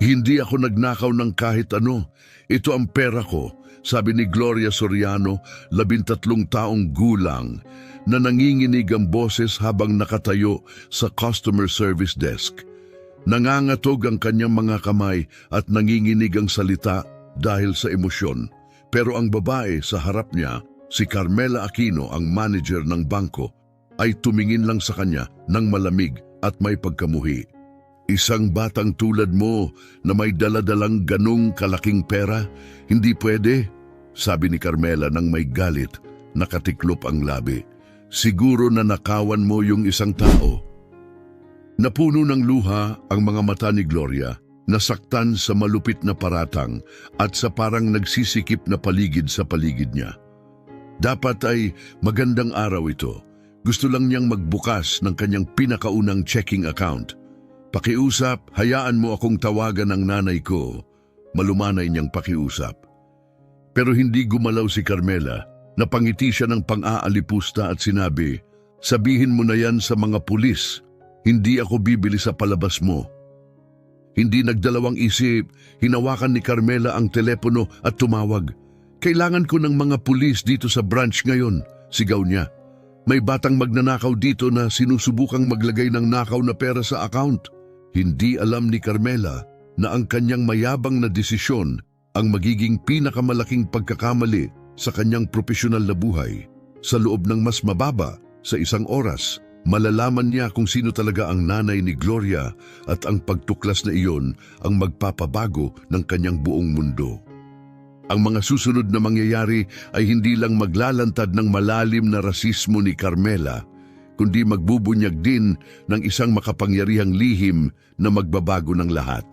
Hindi ako nagnakaw ng kahit ano. Ito ang pera ko, sabi ni Gloria Soriano, 13 taong gulang, na nanginginig ang boses habang nakatayo sa customer service desk. Nangangatog ang kanyang mga kamay at nanginginig ang salita dahil sa emosyon. Pero ang babae sa harap niya, si Carmela Aquino, ang manager ng bangko, ay tumingin lang sa kanya ng malamig at may pagkamuhi. Isang batang tulad mo na may daladalang ganong kalaking pera, hindi pwede, sabi ni Carmela nang may galit, nakatiklop ang labi. Siguro na nakawan mo yung isang tao. Napuno ng luha ang mga mata ni Gloria, nasaktan sa malupit na paratang at sa parang nagsisikip na paligid sa paligid niya. Dapat ay magandang araw ito. Gusto lang niyang magbukas ng kanyang pinakaunang checking account. Pakiusap, hayaan mo akong tawagan ng nanay ko. Malumanay niyang pakiusap. Pero hindi gumalaw si Carmela. Napangiti siya ng pang-aalipusta at sinabi, sabihin mo na yan sa mga pulis. Hindi ako bibili sa palabas mo. Hindi nagdalawang isip, hinawakan ni Carmela ang telepono at tumawag. Kailangan ko ng mga pulis dito sa branch ngayon, sigaw niya. May batang magnanakaw dito na sinusubukang maglagay ng nakaw na pera sa account. Hindi alam ni Carmela na ang kanyang mayabang na desisyon ang magiging pinakamalaking pagkakamali sa kanyang profesional na buhay. Sa loob ng mas mababa, sa isang oras, malalaman niya kung sino talaga ang nanay ni Gloria at ang pagtuklas na iyon ang magpapabago ng kanyang buong mundo. Ang mga susunod na mangyayari ay hindi lang maglalantad ng malalim na rasismo ni Carmela, kundi magbubunyag din ng isang makapangyarihang lihim na magbabago ng lahat.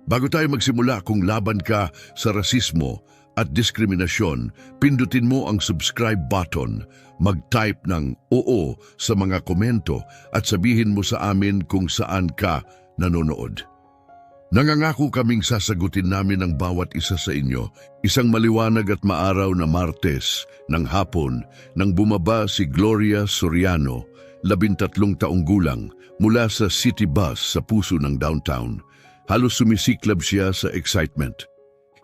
Bago tayo magsimula, kung laban ka sa rasismo at diskriminasyon, pindutin mo ang subscribe button, mag-type ng oo sa mga komento at sabihin mo sa amin kung saan ka nanonood. Nangangako kaming sasagutin namin ang bawat isa sa inyo. Isang maliwanag at maaraw na Martes ng hapon nang bumaba si Gloria Soriano, 13 taong gulang, mula sa city bus sa puso ng downtown. Halos sumisiklab siya sa excitement.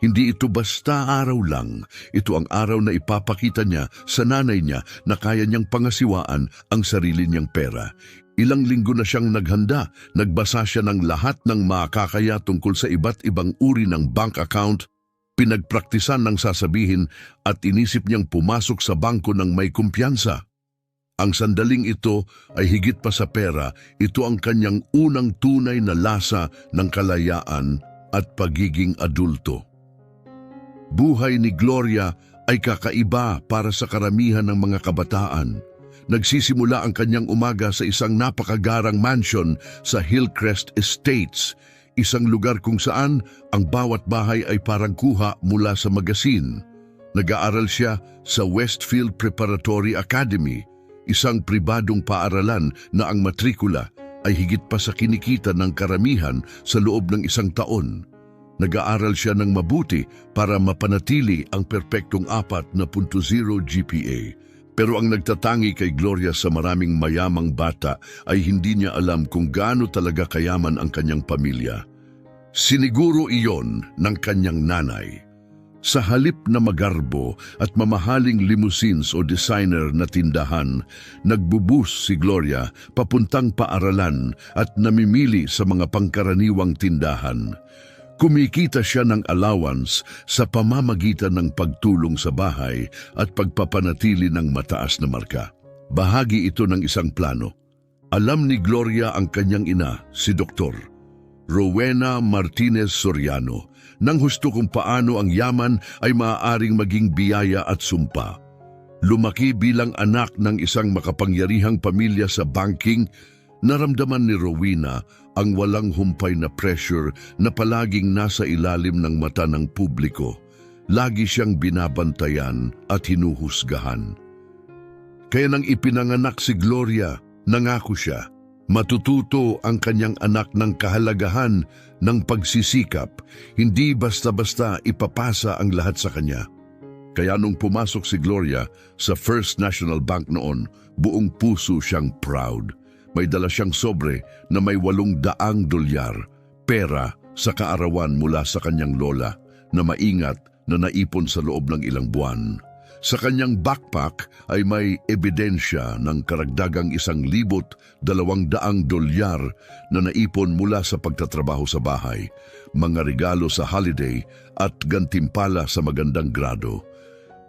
Hindi ito basta araw lang. Ito ang araw na ipapakita niya sa nanay niya na kaya niyang pangasiwaan ang sarili niyang pera. Ilang linggo na siyang naghanda, nagbasa siya ng lahat ng makakaya tungkol sa iba't ibang uri ng bank account, pinagpraktisan ng sasabihin at inisip niyang pumasok sa bangko ng may kumpiyansa. Ang sandaling ito ay higit pa sa pera, ito ang kanyang unang tunay na lasa ng kalayaan at pagiging adulto. Buhay ni Gloria ay kakaiba para sa karamihan ng mga kabataan. Nagsisimula ang kanyang umaga sa isang napakagarang mansion sa Hillcrest Estates, isang lugar kung saan ang bawat bahay ay parang kuha mula sa magasin. Nag-aaral siya sa Westfield Preparatory Academy, isang pribadong paaralan na ang matrikula ay higit pa sa kinikita ng karamihan sa loob ng isang taon. Nag-aaral siya ng mabuti para mapanatili ang perpektong 4.0 GPA. Pero ang nagtatangi kay Gloria sa maraming mayamang bata ay hindi niya alam kung gaano talaga kayaman ang kanyang pamilya. Siniguro iyon ng kanyang nanay. Sa halip na magarbo at mamahaling limousines o designer na tindahan, nagbubus si Gloria papuntang paaralan at namimili sa mga pangkaraniwang tindahan. Kumikita siya ng allowance sa pamamagitan ng pagtulong sa bahay at pagpapanatili ng mataas na marka. Bahagi ito ng isang plano. Alam ni Gloria ang kanyang ina, si Dr. Rowena Martinez Soriano, nang husto kung paano ang yaman ay maaaring maging biyaya at sumpa. Lumaki bilang anak ng isang makapangyarihang pamilya sa banking, naramdaman ni Rowena ang walang humpay na pressure na palaging nasa ilalim ng mata ng publiko. Lagi siyang binabantayan at hinuhusgahan. Kaya nang ipinanganak si Gloria, nangako siya, matututo ang kanyang anak ng kahalagahan ng pagsisikap, hindi basta-basta ipapasa ang lahat sa kanya. Kaya nung pumasok si Gloria sa First National Bank noon, buong puso siyang proud. May dala siyang sobre na may $800, pera sa kaarawan mula sa kanyang lola na maingat na naipon sa loob ng ilang buwan. Sa kanyang backpack ay may ebidensya ng karagdagang $1,200 na naipon mula sa pagtatrabaho sa bahay, mga regalo sa holiday at gantimpala sa magandang grado.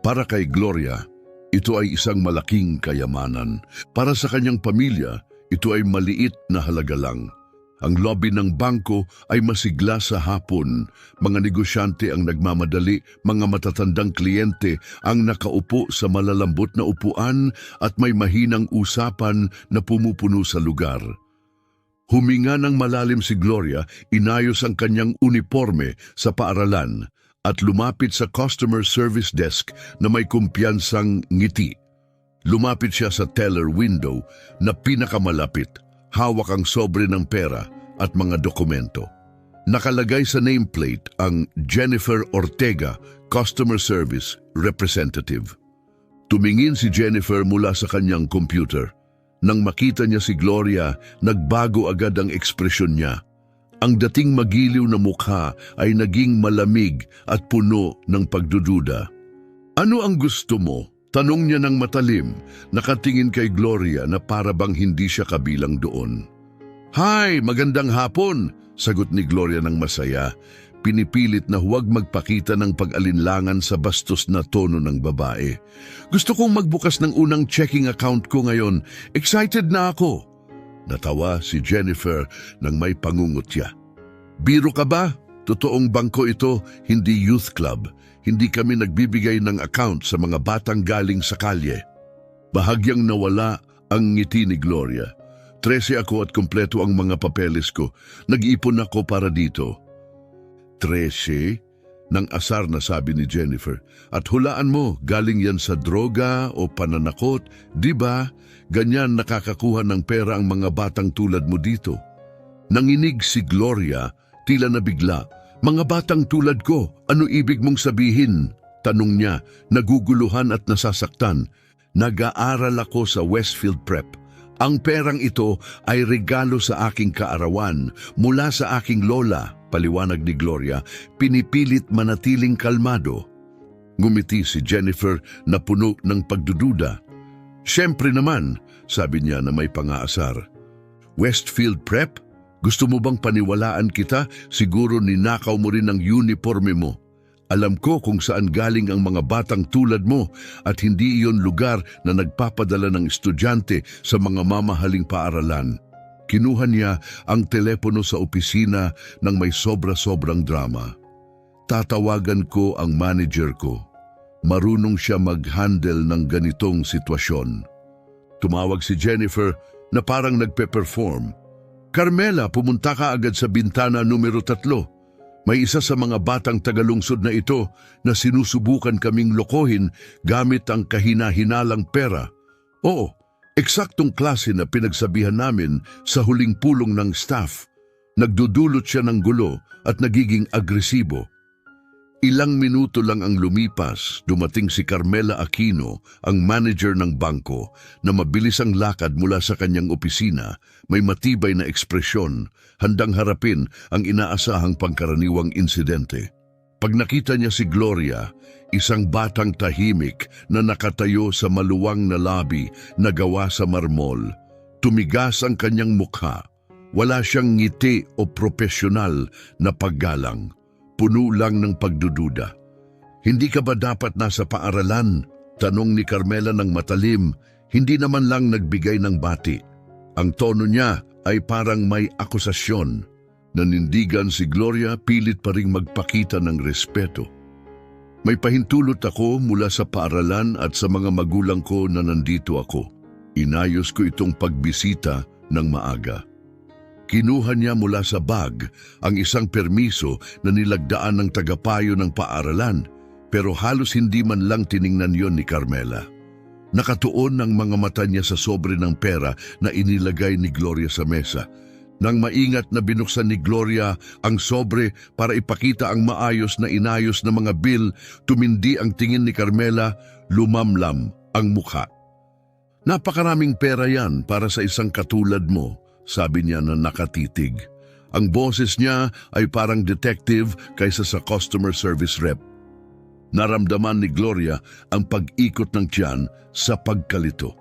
Para kay Gloria, ito ay isang malaking kayamanan. Para sa kanyang pamilya, ito ay maliit na halaga lang. Ang lobby ng bangko ay masigla sa hapon. Mga negosyante ang nagmamadali, mga matatandang kliyente ang nakaupo sa malalambot na upuan at may mahinang usapan na pumupuno sa lugar. Huminga ng malalim si Gloria, inayos ang kanyang uniforme sa paaralan at lumapit sa customer service desk na may kumpiyansang ngiti. Lumapit siya sa teller window na pinakamalapit. Hawak ang sobre ng pera at mga dokumento. Nakalagay sa nameplate ang Jennifer Ortega, Customer Service Representative. Tumingin si Jennifer mula sa kanyang computer. Nang makita niya si Gloria, nagbago agad ang ekspresyon niya. Ang dating magiliw na mukha ay naging malamig at puno ng pagdududa. "Ano ang gusto mo?" Tanong niya ng matalim, nakatingin kay Gloria na para bang hindi siya kabilang doon. "Hi, magandang hapon," sagot ni Gloria ng masaya. Pinipilit na huwag magpakita ng pag-alinlangan sa bastos na tono ng babae. "Gusto kong magbukas ng unang checking account ko ngayon. Excited na ako." Natawa si Jennifer nang may pangungutya. "Biro ka ba? Totoong bangko ito, hindi youth club. Hindi kami nagbibigay ng account sa mga batang galing sa kalye." Bahagyang nawala ang ngiti ni Gloria. 13 ako at kumpleto ang mga papeles ko. Nag-iipon ako para dito." 13? Nang asar na sabi ni Jennifer. "At hulaan mo, galing yan sa droga o pananakot, di ba? Ganyan nakakakuha ng pera ang mga batang tulad mo dito." Nanginig si Gloria, tila nabigla. "Mga batang tulad ko, ano ibig mong sabihin?" Tanong niya, naguguluhan at nasasaktan. "Nag-aaral ako sa Westfield Prep. Ang perang ito ay regalo sa aking kaarawan mula sa aking lola," paliwanag ni Gloria, pinipilit manatiling kalmado. Ngumiti si Jennifer na puno ng pagdududa. "Siyempre naman," sabi niya na may pangaasar. "Westfield Prep? Gusto mo bang paniwalaan kita? Siguro ninakaw mo rin ang uniforme mo. Alam ko kung saan galing ang mga batang tulad mo at hindi iyon lugar na nagpapadala ng estudyante sa mga mamahaling paaralan." Kinuha niya ang telepono sa opisina ng may sobra-sobrang drama. "Tatawagan ko ang manager ko. Marunong siya mag-handle ng ganitong sitwasyon." Tumawag si Jennifer na parang nagpe-perform. "Carmela, pumunta ka agad sa bintana numero 3. May isa sa mga batang tagalungsod na ito na sinusubukan kaming lokohin gamit ang kahina-hinalang pera. Oo, eksaktong klase na pinagsabihan namin sa huling pulong ng staff. Nagdudulot siya ng gulo at nagiging agresibo." Ilang minuto lang ang lumipas, dumating si Carmela Aquino, ang manager ng bangko, na mabilis ang lakad mula sa kanyang opisina, may matibay na ekspresyon, handang harapin ang inaasahang pangkaraniwang insidente. Pag nakita niya si Gloria, isang batang tahimik na nakatayo sa maluwang na labi na gawa sa marmol, tumigas ang kanyang mukha. Wala siyang ngiti o profesional na paggalang. Puno lang ng pagdududa. "Hindi ka ba dapat nasa paaralan?" tanong ni Carmela ng matalim, hindi naman lang nagbigay ng bati. Ang tono niya ay parang may akusasyon. Nanindigan si Gloria, pilit pa ring magpakita ng respeto. "May pahintulot ako mula sa paaralan at sa mga magulang ko na nandito ako. Inayos ko itong pagbisita ng maaga." Kinuha niya mula sa bag ang isang permiso na nilagdaan ng tagapayo ng paaralan, pero halos hindi man lang tiningnan yon ni Carmela. Nakatuon ang mga mata niya sa sobre ng pera na inilagay ni Gloria sa mesa. Nang maingat na binuksan ni Gloria ang sobre para ipakita ang maayos na inayos na mga bill, tumindi ang tingin ni Carmela, lumamlam ang mukha. "Napakaraming pera yan para sa isang katulad mo," sabi niya na nakatitig. Ang boses niya ay parang detective kaysa sa customer service rep. Naramdaman ni Gloria ang pag-ikot ng tiyan sa pagkalito.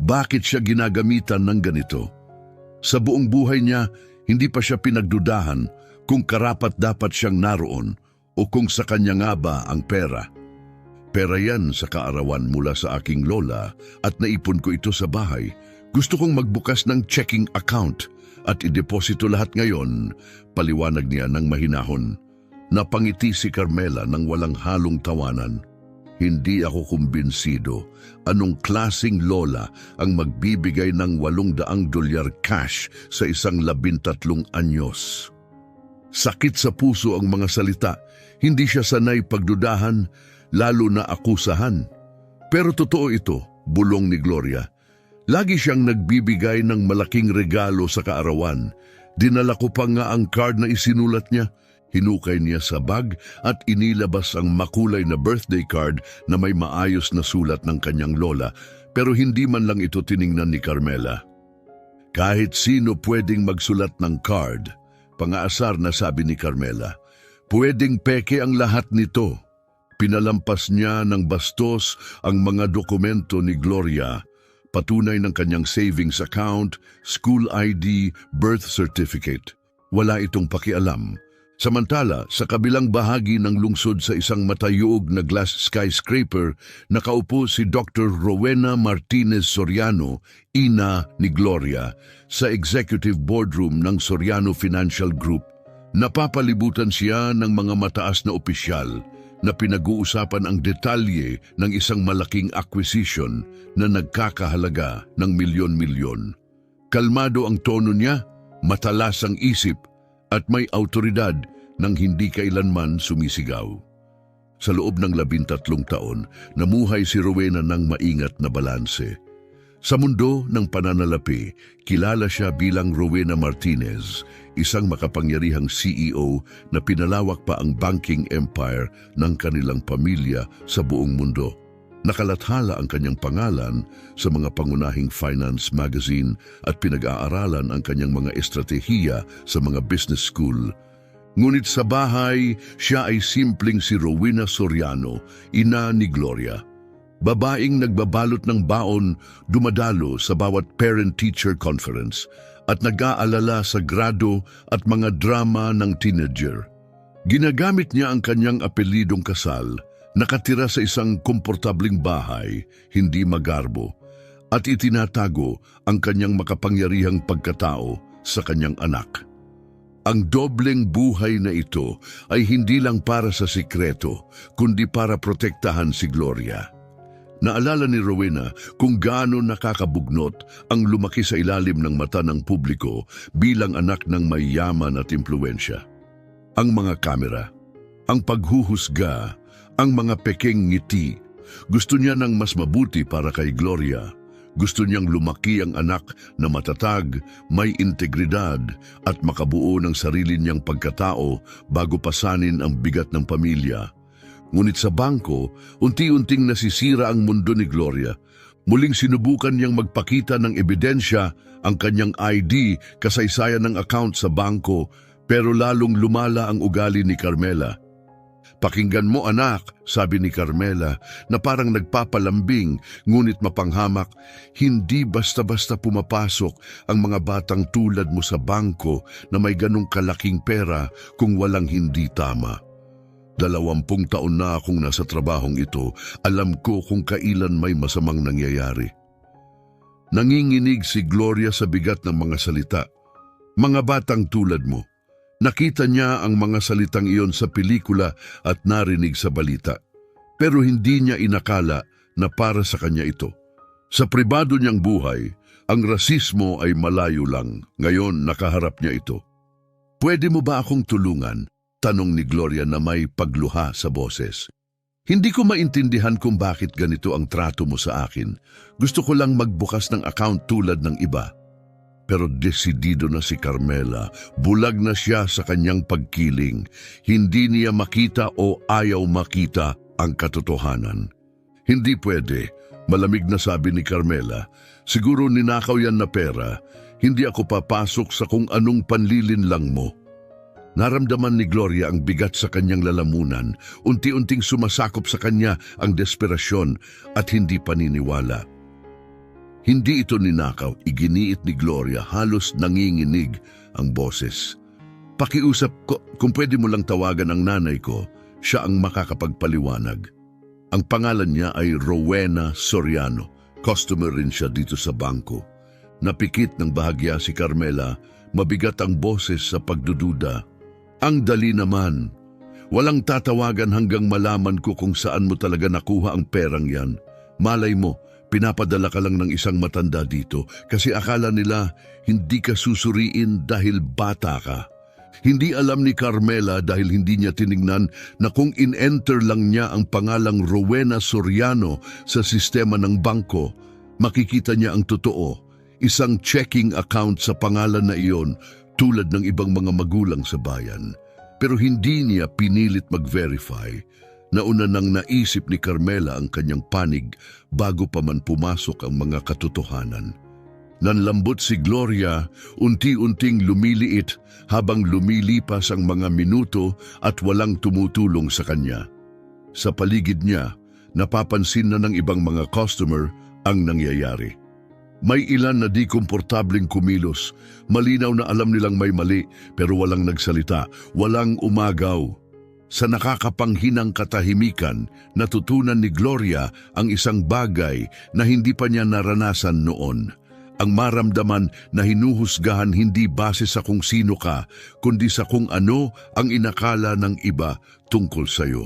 Bakit siya ginagamitan ng ganito? Sa buong buhay niya, hindi pa siya pinagdudahan kung karapat-dapat siyang naroon o kung sa kanya nga ba ang pera. Pera yan sa kaarawan mula sa aking lola at naipon ko ito sa bahay. Gusto kong magbukas ng checking account at ideposito lahat ngayon, paliwanag niya ng mahinahon. Napangiti si Carmela ng walang halong tawanan. Hindi ako kumbinsido. Anong klasing lola ang magbibigay ng $800 cash sa isang 13 anyos? Sakit sa puso ang mga salita. Hindi siya sanay pagdudahan, lalo na akusahan. Pero totoo ito, bulong ni Gloria. Lagi siyang nagbibigay ng malaking regalo sa kaarawan. Dinala ko pa nga ang card na isinulat niya. Hinukay niya sa bag at inilabas ang makulay na birthday card na may maayos na sulat ng kanyang lola, pero hindi man lang ito tiningnan ni Carmela. Kahit sino pwedeng magsulat ng card, pangaasar na sabi ni Carmela. Pwedeng peke ang lahat nito. Pinalampas niya ng bastos ang mga dokumento ni Gloria, patunay ng kanyang savings account, school ID, birth certificate. Wala itong pakialam. Samantala, sa kabilang bahagi ng lungsod sa isang matayog na glass skyscraper, nakaupo si Dr. Rowena Martinez Soriano, ina ni Gloria, sa executive boardroom ng Soriano Financial Group. Napapalibutan siya ng mga mataas na opisyal na pinag-uusapan ang detalye ng isang malaking acquisition na nagkakahalaga ng milyon-milyon. Kalmado ang tono niya, matalas ang isip, at may autoridad nang hindi kailanman sumisigaw. Sa loob ng 13 taon, namuhay si Rowena ng maingat na balanse. Sa mundo ng pananalapi, kilala siya bilang Rowena Martinez, isang makapangyarihang CEO na pinalawak pa ang banking empire ng kanilang pamilya sa buong mundo. Nakalathala ang kanyang pangalan sa mga pangunahing finance magazine at pinag-aaralan ang kanyang mga estratehiya sa mga business school. Ngunit sa bahay, siya ay simpleng si Rowena Soriano, ina ni Gloria. Babaeng nagbabalot ng baon, dumadalo sa bawat parent-teacher conference at nag-aalala sa grado at mga drama ng teenager. Ginagamit niya ang kanyang apelidong kasal, nakatira sa isang komportabling bahay, hindi magarbo, at itinatago ang kanyang makapangyarihang pagkatao sa kanyang anak. Ang dobleng buhay na ito ay hindi lang para sa sikreto, kundi para protektahan si Gloria. Naalala ni Rowena kung gaano nakakabugnot ang lumaki sa ilalim ng mata ng publiko bilang anak ng mayaman at impluwensya. Ang mga kamera, ang paghuhusga, ang mga pekeng ngiti. Gusto niya ng mas mabuti para kay Gloria. Gusto niyang lumaki ang anak na matatag, may integridad at makabuo ng sarili niyang pagkatao bago pasanin ang bigat ng pamilya. Ngunit sa bangko, unti-unting nasisira ang mundo ni Gloria. Muling sinubukan niyang magpakita ng ebidensya ang kanyang ID, kasaysayan ng account sa bangko, pero lalong lumala ang ugali ni Carmela. Pakinggan mo anak, sabi ni Carmela na parang nagpapalambing ngunit mapanghamak, hindi basta-basta pumapasok ang mga batang tulad mo sa bangko na may ganong kalaking pera kung walang hindi tama. 20 taon na akong nasa trabahong ito, alam ko kung kailan may masamang nangyayari. Nanginginig si Gloria sa bigat ng mga salita. Mga batang tulad mo. Nakita niya ang mga salitang iyon sa pelikula at narinig sa balita. Pero hindi niya inakala na para sa kanya ito. Sa pribado niyang buhay, ang rasismo ay malayo lang. Ngayon nakaharap niya ito. Pwede mo ba akong tulungan? Tanong ni Gloria na may pagluha sa boses. Hindi ko maintindihan kung bakit ganito ang trato mo sa akin. Gusto ko lang magbukas ng account tulad ng iba. Pero desidido na si Carmela, bulag na siya sa kanyang pagkiling. Hindi niya makita o ayaw makita ang katotohanan. Hindi pwede, malamig na sabi ni Carmela. Siguro ninakaw yan na pera. Hindi ako papasok sa kung anong panlilinlang mo. Naramdaman ni Gloria ang bigat sa kanyang lalamunan. Unti-unting sumasakop sa kanya ang desperasyon at hindi paniniwala. Hindi ito ninakaw, iginiit ni Gloria, halos nanginginig ang boses. Pakiusap ko, kung pwede mo lang tawagan ang nanay ko, siya ang makakapagpaliwanag. Ang pangalan niya ay Rowena Soriano. Customer rin siya dito sa bangko. Napikit ng bahagya si Carmela, mabigat ang boses sa pagdududa. Ang dali naman. Walang tatawagan hanggang malaman ko kung saan mo talaga nakuha ang perang yan. Malay mo, pinapadala ka lang ng isang matanda dito kasi akala nila hindi ka susuriin dahil bata ka. Hindi alam ni Carmela dahil hindi niya tinignan na kung in-enter lang niya ang pangalang Rowena Soriano sa sistema ng bangko, makikita niya ang totoo, isang checking account sa pangalan na iyon tulad ng ibang mga magulang sa bayan. Pero hindi niya pinilit mag-verify. Nauna nang naisip ni Carmela ang kanyang panig bago pa man pumasok ang mga katotohanan. Nanlambot si Gloria, unti-unting lumiliit habang lumilipas ang mga minuto at walang tumutulong sa kanya. Sa paligid niya, napapansin na ng ibang mga customer ang nangyayari. May ilan na di komportabling kumilos. Malinaw na alam nilang may mali pero walang nagsalita, walang umagaw. Sa nakakapanghinang katahimikan, natutunan ni Gloria ang isang bagay na hindi pa niya naranasan noon. Ang maramdaman na hinuhusgahan hindi base sa kung sino ka, kundi sa kung ano ang inakala ng iba tungkol sa'yo.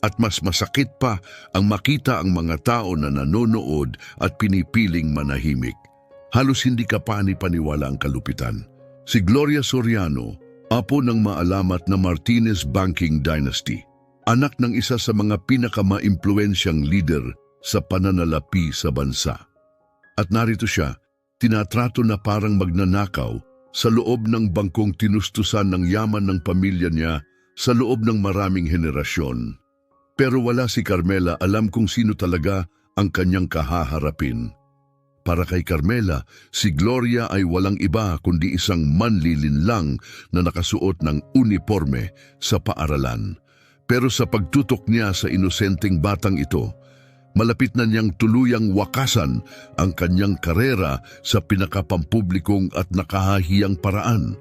At mas masakit pa ang makita ang mga tao na nanonood at pinipiling manahimik. Halos hindi ka pani-paniwala ang kalupitan. Si Gloria Soriano, apo ng maalamat na Martinez Banking Dynasty, anak ng isa sa mga pinakama-impluensyang leader sa pananalapi sa bansa. At narito siya, tinatrato na parang magnanakaw sa loob ng bangkong tinustusan ng yaman ng pamilya niya sa loob ng maraming henerasyon. Pero wala si Carmela alam kung sino talaga ang kanyang kahaharapin. Para kay Carmela, si Gloria ay walang iba kundi isang manlilinlang na nakasuot ng uniforme sa paaralan. Pero sa pagtutok niya sa inosenteng batang ito, malapit na niyang tuluyang wakasan ang kanyang karera sa pinakapampublikong at nakahahiyang paraan.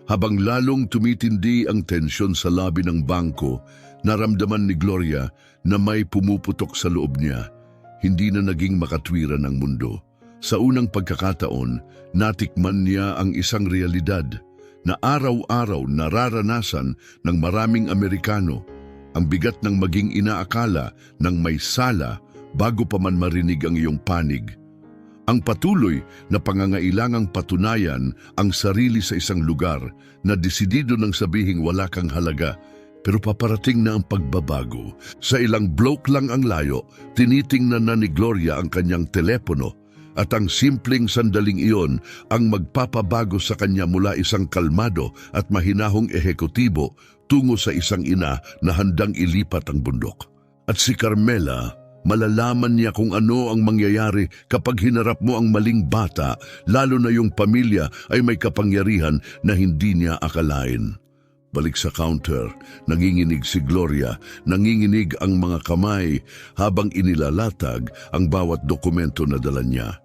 Habang lalong tumitindi ang tensyon sa labi ng bangko, naramdaman ni Gloria na may pumuputok sa loob niya. Hindi na naging makatwiran ang mundo. Sa unang pagkakataon, natikman niya ang isang realidad na araw-araw nararanasan ng maraming Amerikano. Ang bigat ng maging inaakala ng may sala bago pa man marinig ang iyong panig. Ang patuloy na pangangailangang patunayan ang sarili sa isang lugar na desidido ng sabihing wala kang halaga. Pero paparating na ang pagbabago. Sa ilang bloke lang ang layo, tinitingnan na ni Gloria ang kanyang telepono at ang simpleng sandaling iyon ang magpapabago sa kanya mula isang kalmado at mahinahong ehekutibo tungo sa isang ina na handang ilipat ang bundok. At si Carmela, malalaman niya kung ano ang mangyayari kapag hinarap mo ang maling bata, lalo na yung pamilya ay may kapangyarihan na hindi niya akalain. Balik sa counter, nanginginig si Gloria, nanginginig ang mga kamay habang inilalatag ang bawat dokumento na dala niya.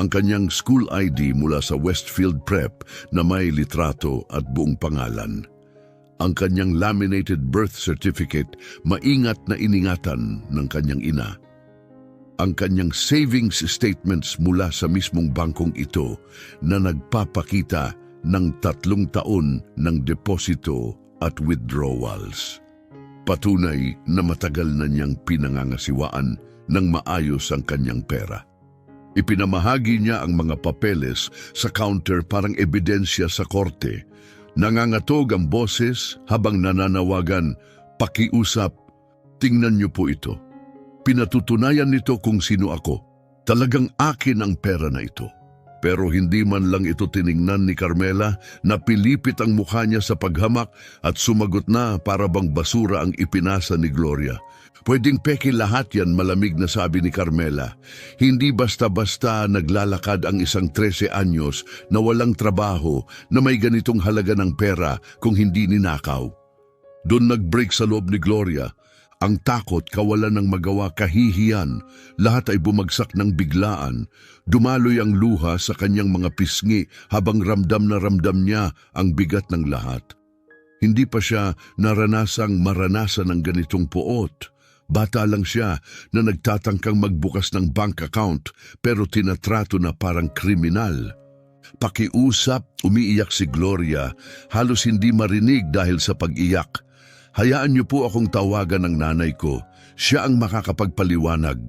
Ang kanyang school ID mula sa Westfield Prep na may litrato at buong pangalan. Ang kanyang laminated birth certificate, maingat na iningatan ng kanyang ina. Ang kanyang savings statements mula sa mismong bangkong ito na nagpapakita ng 3 taon ng deposito at withdrawals. Patunay na matagal na niyang pinangangasiwaan ng maayos ang kanyang pera. Ipinamahagi niya ang mga papeles sa counter parang ebidensya sa korte. Nangangatog ang boses habang nananawagan, "Pakiusap, tingnan niyo po ito. Pinatutunayan nito kung sino ako. Talagang akin ang pera na ito." Pero hindi man lang ito tiningnan ni Carmela, napilipit ang mukha niya sa paghamak at sumagot na para bang basura ang ipinasa ni Gloria. Pwedeng peke lahat yan, malamig na sabi ni Carmela. Hindi basta-basta naglalakad ang isang 13 anyos na walang trabaho na may ganitong halaga ng pera kung hindi ninakaw. Doon nag-break sa loob ni Gloria. Ang takot, kawalan ng magawa, kahihiyan, lahat ay bumagsak ng biglaan. Dumaloy ang luha sa kanyang mga pisngi habang ramdam na ramdam niya ang bigat ng lahat. Hindi pa siya naranasang maranasan ng ganitong puot. Bata lang siya na nagtatangkang magbukas ng bank account pero tinatrato na parang kriminal. Pakiusap, umiiyak si Gloria, halos hindi marinig dahil sa pag-iyak. Hayaan niyo po akong tawagan ng nanay ko. Siya ang makakapagpaliwanag.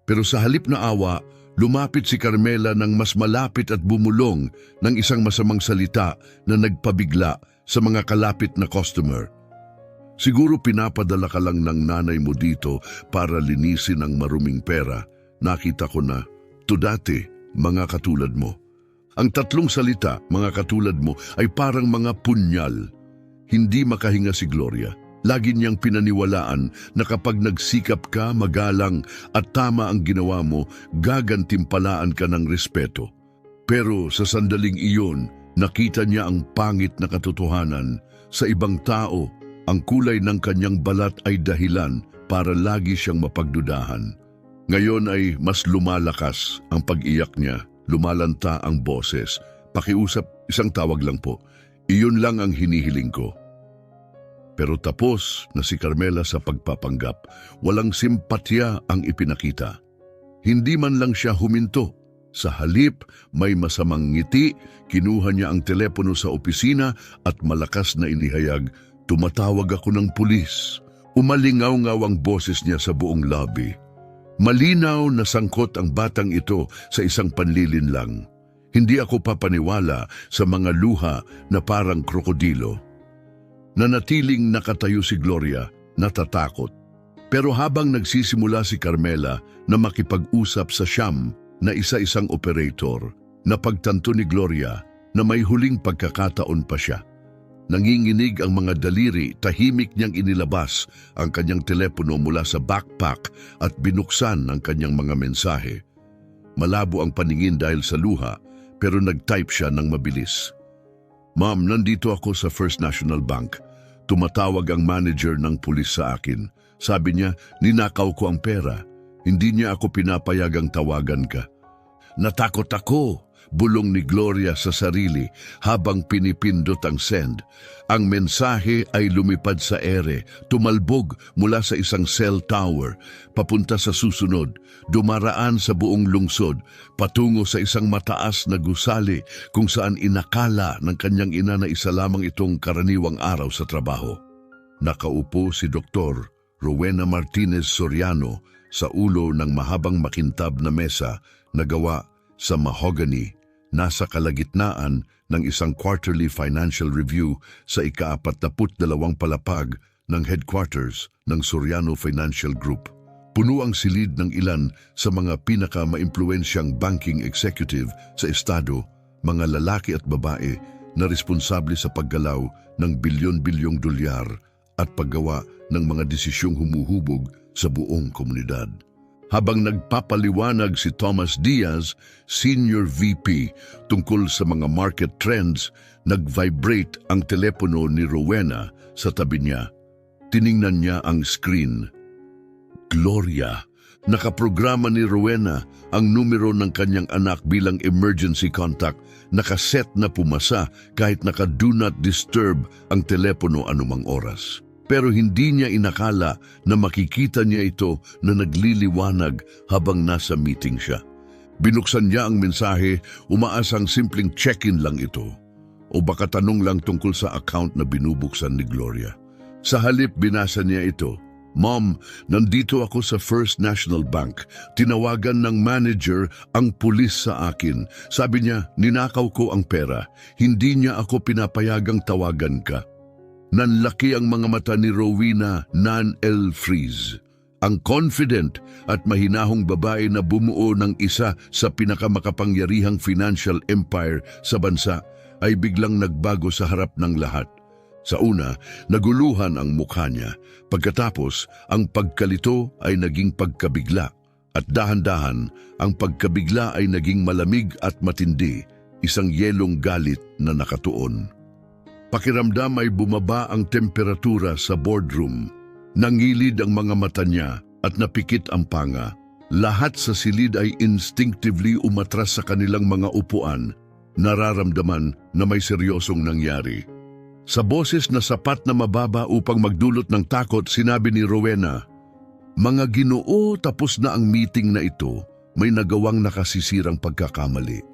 Pero sa halip na awa, lumapit si Carmela ng mas malapit at bumulong ng isang masamang salita na nagpabigla sa mga kalapit na customer. Siguro pinapadala ka lang ng nanay mo dito para linisin ang maruming pera. Nakita ko na, to dati, mga katulad mo. Ang tatlong salita, mga katulad mo, ay parang mga punyal. Hindi makahinga si Gloria. Lagi niyang pinaniwalaan na kapag nagsikap ka, magalang at tama ang ginawa mo, gagantimpalaan ka ng respeto. Pero sa sandaling iyon, nakita niya ang pangit na katotohanan. Sa ibang tao, ang kulay ng kanyang balat ay dahilan para lagi siyang mapagdudahan. Ngayon ay mas lumalakas ang pag-iyak niya, lumalanta ang boses. Pakiusap, isang tawag lang po. Iyon lang ang hinihiling ko. Pero tapos na si Carmela sa pagpapanggap, walang simpatya ang ipinakita. Hindi man lang siya huminto. Sa halip, may masamang ngiti, kinuha niya ang telepono sa opisina at malakas na inihayag, tumatawag ako ng pulis. Umalingaw-ngaw ang boses niya sa buong lobby. Malinaw na sangkot ang batang ito sa isang panlilin lang. Hindi ako papaniwala sa mga luha na parang krokodilo. Nanatiling nakatayo si Gloria, natatakot. Pero habang nagsisimula si Carmela na makipag-usap sa siyam na isa-isang operator, napagtanto ni Gloria na may huling pagkakataon pa siya. Nanginginig ang mga daliri, tahimik niyang inilabas ang kanyang telepono mula sa backpack at binuksan ang kanyang mga mensahe. Malabo ang paningin dahil sa luha, pero nag-type siya ng mabilis. Ma'am, nandito ako sa First National Bank. Tumatawag ang manager ng pulis sa akin. Sabi niya, ninakaw ko ang pera. Hindi niya ako pinapayagang tawagan ka. Natakot ako, bulong ni Gloria sa sarili habang pinipindot ang send. Ang mensahe ay lumipad sa ere, tumalbog mula sa isang cell tower, papunta sa susunod, dumaraan sa buong lungsod, patungo sa isang mataas na gusali kung saan inakala ng kanyang ina na isa lamang itong karaniwang araw sa trabaho. Nakaupo si Dr. Rowena Martinez Soriano sa ulo ng mahabang makintab na mesa na gawa sa mahogany, nasa kalagitnaan ng isang quarterly financial review sa ika-42 palapag ng headquarters ng Soriano Financial Group. Puno ang silid ng ilan sa mga pinaka-maimpluwensyang banking executive sa estado, mga lalaki at babae na responsable sa paggalaw ng bilyon-bilyong dolyar at paggawa ng mga desisyong humuhubog sa buong komunidad. Habang nagpapaliwanag si Thomas Diaz, Senior VP, tungkol sa mga market trends, nag-vibrate ang telepono ni Rowena sa tabi niya. Tiningnan niya ang screen. Gloria! Nakaprograma ni Rowena ang numero ng kanyang anak bilang emergency contact, nakaset na pumasa kahit naka-do not disturb ang telepono anumang oras. Pero hindi niya inakala na makikita niya ito na nagliliwanag habang nasa meeting siya. Binuksan niya ang mensahe, umaasang simpleng check-in lang ito. O baka tanong lang tungkol sa account na binubuksan ni Gloria. Sa halip binasa niya ito, Mom, nandito ako sa First National Bank. Tinawagan ng manager ang pulis sa akin. Sabi niya, ninakaw ko ang pera. Hindi niya ako pinapayagang tawagan ka. Nanlaki ang mga mata ni Rowena Nan L. Freeze. Ang confident at mahinahong babae na bumuo ng isa sa pinakamakapangyarihang financial empire sa bansa ay biglang nagbago sa harap ng lahat. Sa una, naguluhan ang mukha niya. Pagkatapos, ang pagkalito ay naging pagkabigla. At dahan-dahan, ang pagkabigla ay naging malamig at matindi, isang yelong galit na nakatuon. Pakiramdam ay bumaba ang temperatura sa boardroom. Nangilid ang mga mata niya at napikit ang panga. Lahat sa silid ay instinctively umatras sa kanilang mga upuan, nararamdaman na may seryosong nangyari. Sa boses na sapat na mababa upang magdulot ng takot, sinabi ni Rowena, "Mga Ginoo, tapos na ang meeting na ito, may nagawang nakasisirang pagkakamali."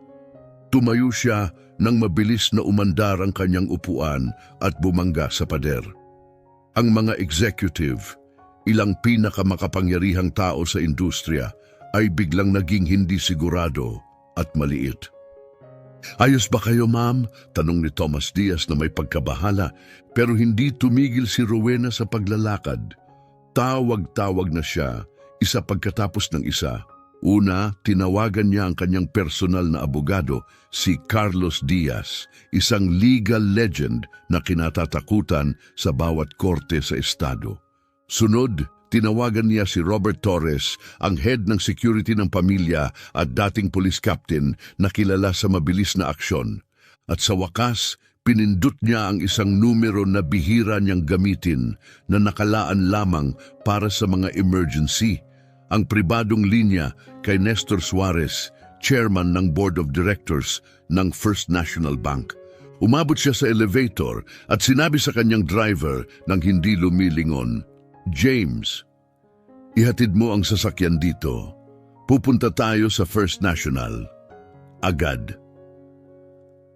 Tumayo siya nang mabilis na umandar ang kanyang upuan at bumangga sa pader. Ang mga executive, ilang pinakamakapangyarihang tao sa industriya, ay biglang naging hindi sigurado at maliit. "Ayos ba kayo, ma'am?" tanong ni Tomas Diaz na may pagkabahala, pero hindi tumigil si Rowena sa paglalakad. Tawag-tawag na siya, isa pagkatapos ng isa. Una, tinawagan niya ang kanyang personal na abogado, si Carlos Diaz, isang legal legend na kinatatakutan sa bawat korte sa estado. Sunod, tinawagan niya si Robert Torres, ang head ng security ng pamilya at dating police captain na kilala sa mabilis na aksyon. At sa wakas, pinindot niya ang isang numero na bihira niyang gamitin na nakalaan lamang para sa mga emergency. Ang pribadong linya kay Nestor Suarez, chairman ng board of directors ng First National Bank. Umabot siya sa elevator at sinabi sa kanyang driver nang hindi lumilingon, "James, ihatid mo ang sasakyan dito. Pupunta tayo sa First National. Agad."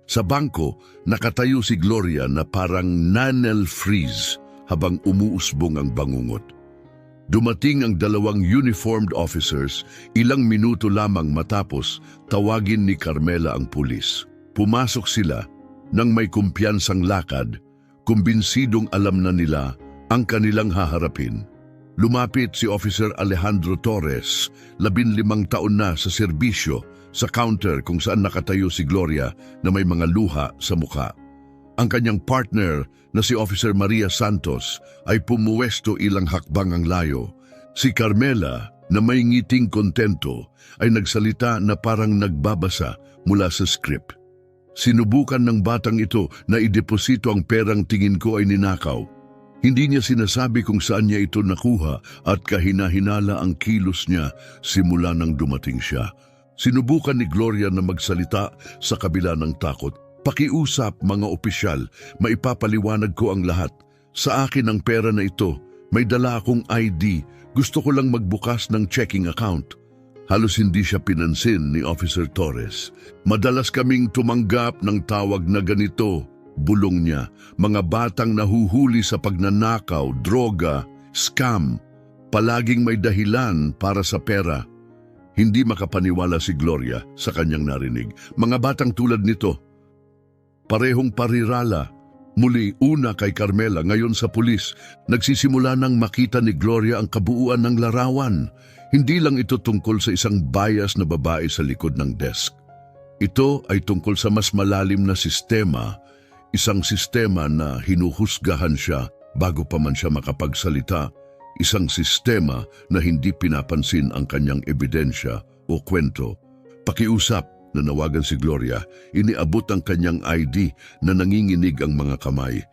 Sa bangko, nakatayo si Gloria na parang Nanel freeze habang umuusbong ang bangungot. Dumating ang dalawang uniformed officers, ilang minuto lamang matapos tawagin ni Carmela ang pulis. Pumasok sila nang may kumpiyansang lakad, kumbinsidong alam na nila ang kanilang haharapin. Lumapit si Officer Alejandro Torres, 15 taon na sa serbisyo, sa counter kung saan nakatayo si Gloria na may mga luha sa mukha. Ang kanyang partner na si Officer Maria Santos ay pumuwesto ilang hakbang ang layo. Si Carmela na may ngiting kontento ay nagsalita na parang nagbabasa mula sa script. Sinubukan ng batang ito na ideposito ang perang tingin ko ay ninakaw. Hindi niya sinasabi kung saan niya ito nakuha at kahina-hinala ang kilos niya simula nang dumating siya. Sinubukan ni Gloria na magsalita sa kabila ng takot. "Pakiusap, mga opisyal, maipapaliwanag ko ang lahat. Sa akin ang pera na ito, may dala akong ID, gusto ko lang magbukas ng checking account." Halos hindi siya pinansin ni Officer Torres. "Madalas kaming tumanggap ng tawag na ganito," bulong niya, "mga batang nahuhuli sa pagnanakaw, droga, scam. Palaging may dahilan para sa pera." Hindi makapaniwala si Gloria sa kanyang narinig. "Mga batang tulad nito, parehong parirala." Muli, una kay Carmela, ngayon sa pulis, nagsisimula nang makita ni Gloria ang kabuuan ng larawan. Hindi lang ito tungkol sa isang bias na babae sa likod ng desk. Ito ay tungkol sa mas malalim na sistema, isang sistema na hinuhusgahan siya bago pa man siya makapagsalita, isang sistema na hindi pinapansin ang kanyang ebidensya o kwento. "Pakiusap," nanawagan si Gloria. Iniabot ang kanyang ID na nanginginig ang mga kamay.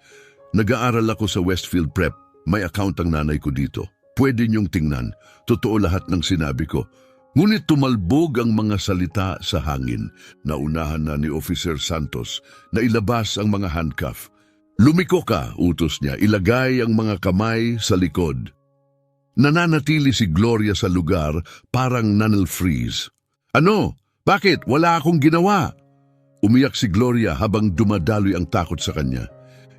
"Nag-aaral ako sa Westfield Prep. May account ang nanay ko dito. Pwede niyong tingnan. Totoo lahat ng sinabi ko." Ngunit tumalbog ang mga salita sa hangin. Naunahan na ni Officer Santos na ilabas ang mga handcuff. "Lumiko ka," utos niya. "Ilagay ang mga kamay sa likod." Nananatili si Gloria sa lugar parang nanel-freeze. "Ano? Bakit? Wala akong ginawa." Umiyak si Gloria habang dumadaloy ang takot sa kanya.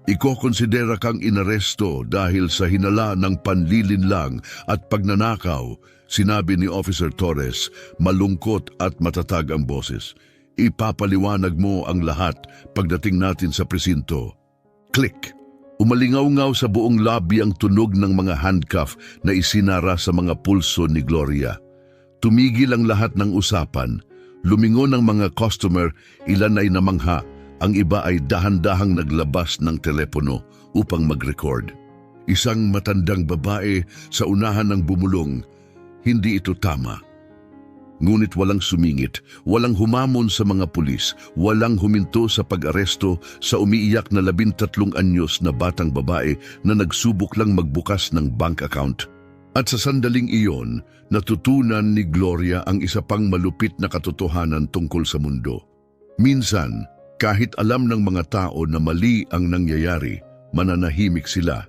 "Iko-konsidera kang inaresto dahil sa hinala ng panlilinlang at pagnanakaw," sinabi ni Officer Torres, malungkot at matatag ang boses. "Ipapaliwanag mo ang lahat pagdating natin sa presinto." Click! Umalingaw-ngaw sa buong lobby ang tunog ng mga handcuff na isinara sa mga pulso ni Gloria. Tumigil ang lahat ng usapan. Lumingon ang mga customer, ilan ay namangha, ang iba ay dahan-dahang naglabas ng telepono upang mag-record. Isang matandang babae sa unahan ng bumulong, hindi ito tama. Ngunit walang sumingit, walang humamon sa mga pulis, walang huminto sa pag-aresto sa umiiyak na 13 anyos na batang babae na nagsubok lang magbukas ng bank account. At sa sandaling iyon, natutunan ni Gloria ang isa pang malupit na katotohanan tungkol sa mundo. Minsan, kahit alam ng mga tao na mali ang nangyayari, mananahimik sila.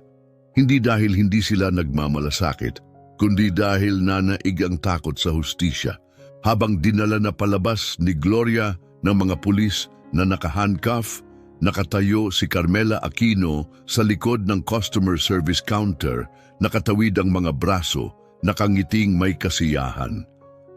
Hindi dahil hindi sila nagmamalasakit, kundi dahil nanaig ang takot sa hustisya. Habang dinala na palabas ni Gloria ng mga pulis na naka-handcuff, nakatayo si Carmela Aquino sa likod ng customer service counter, nakatawid ang mga braso, nakangiting may kasiyahan.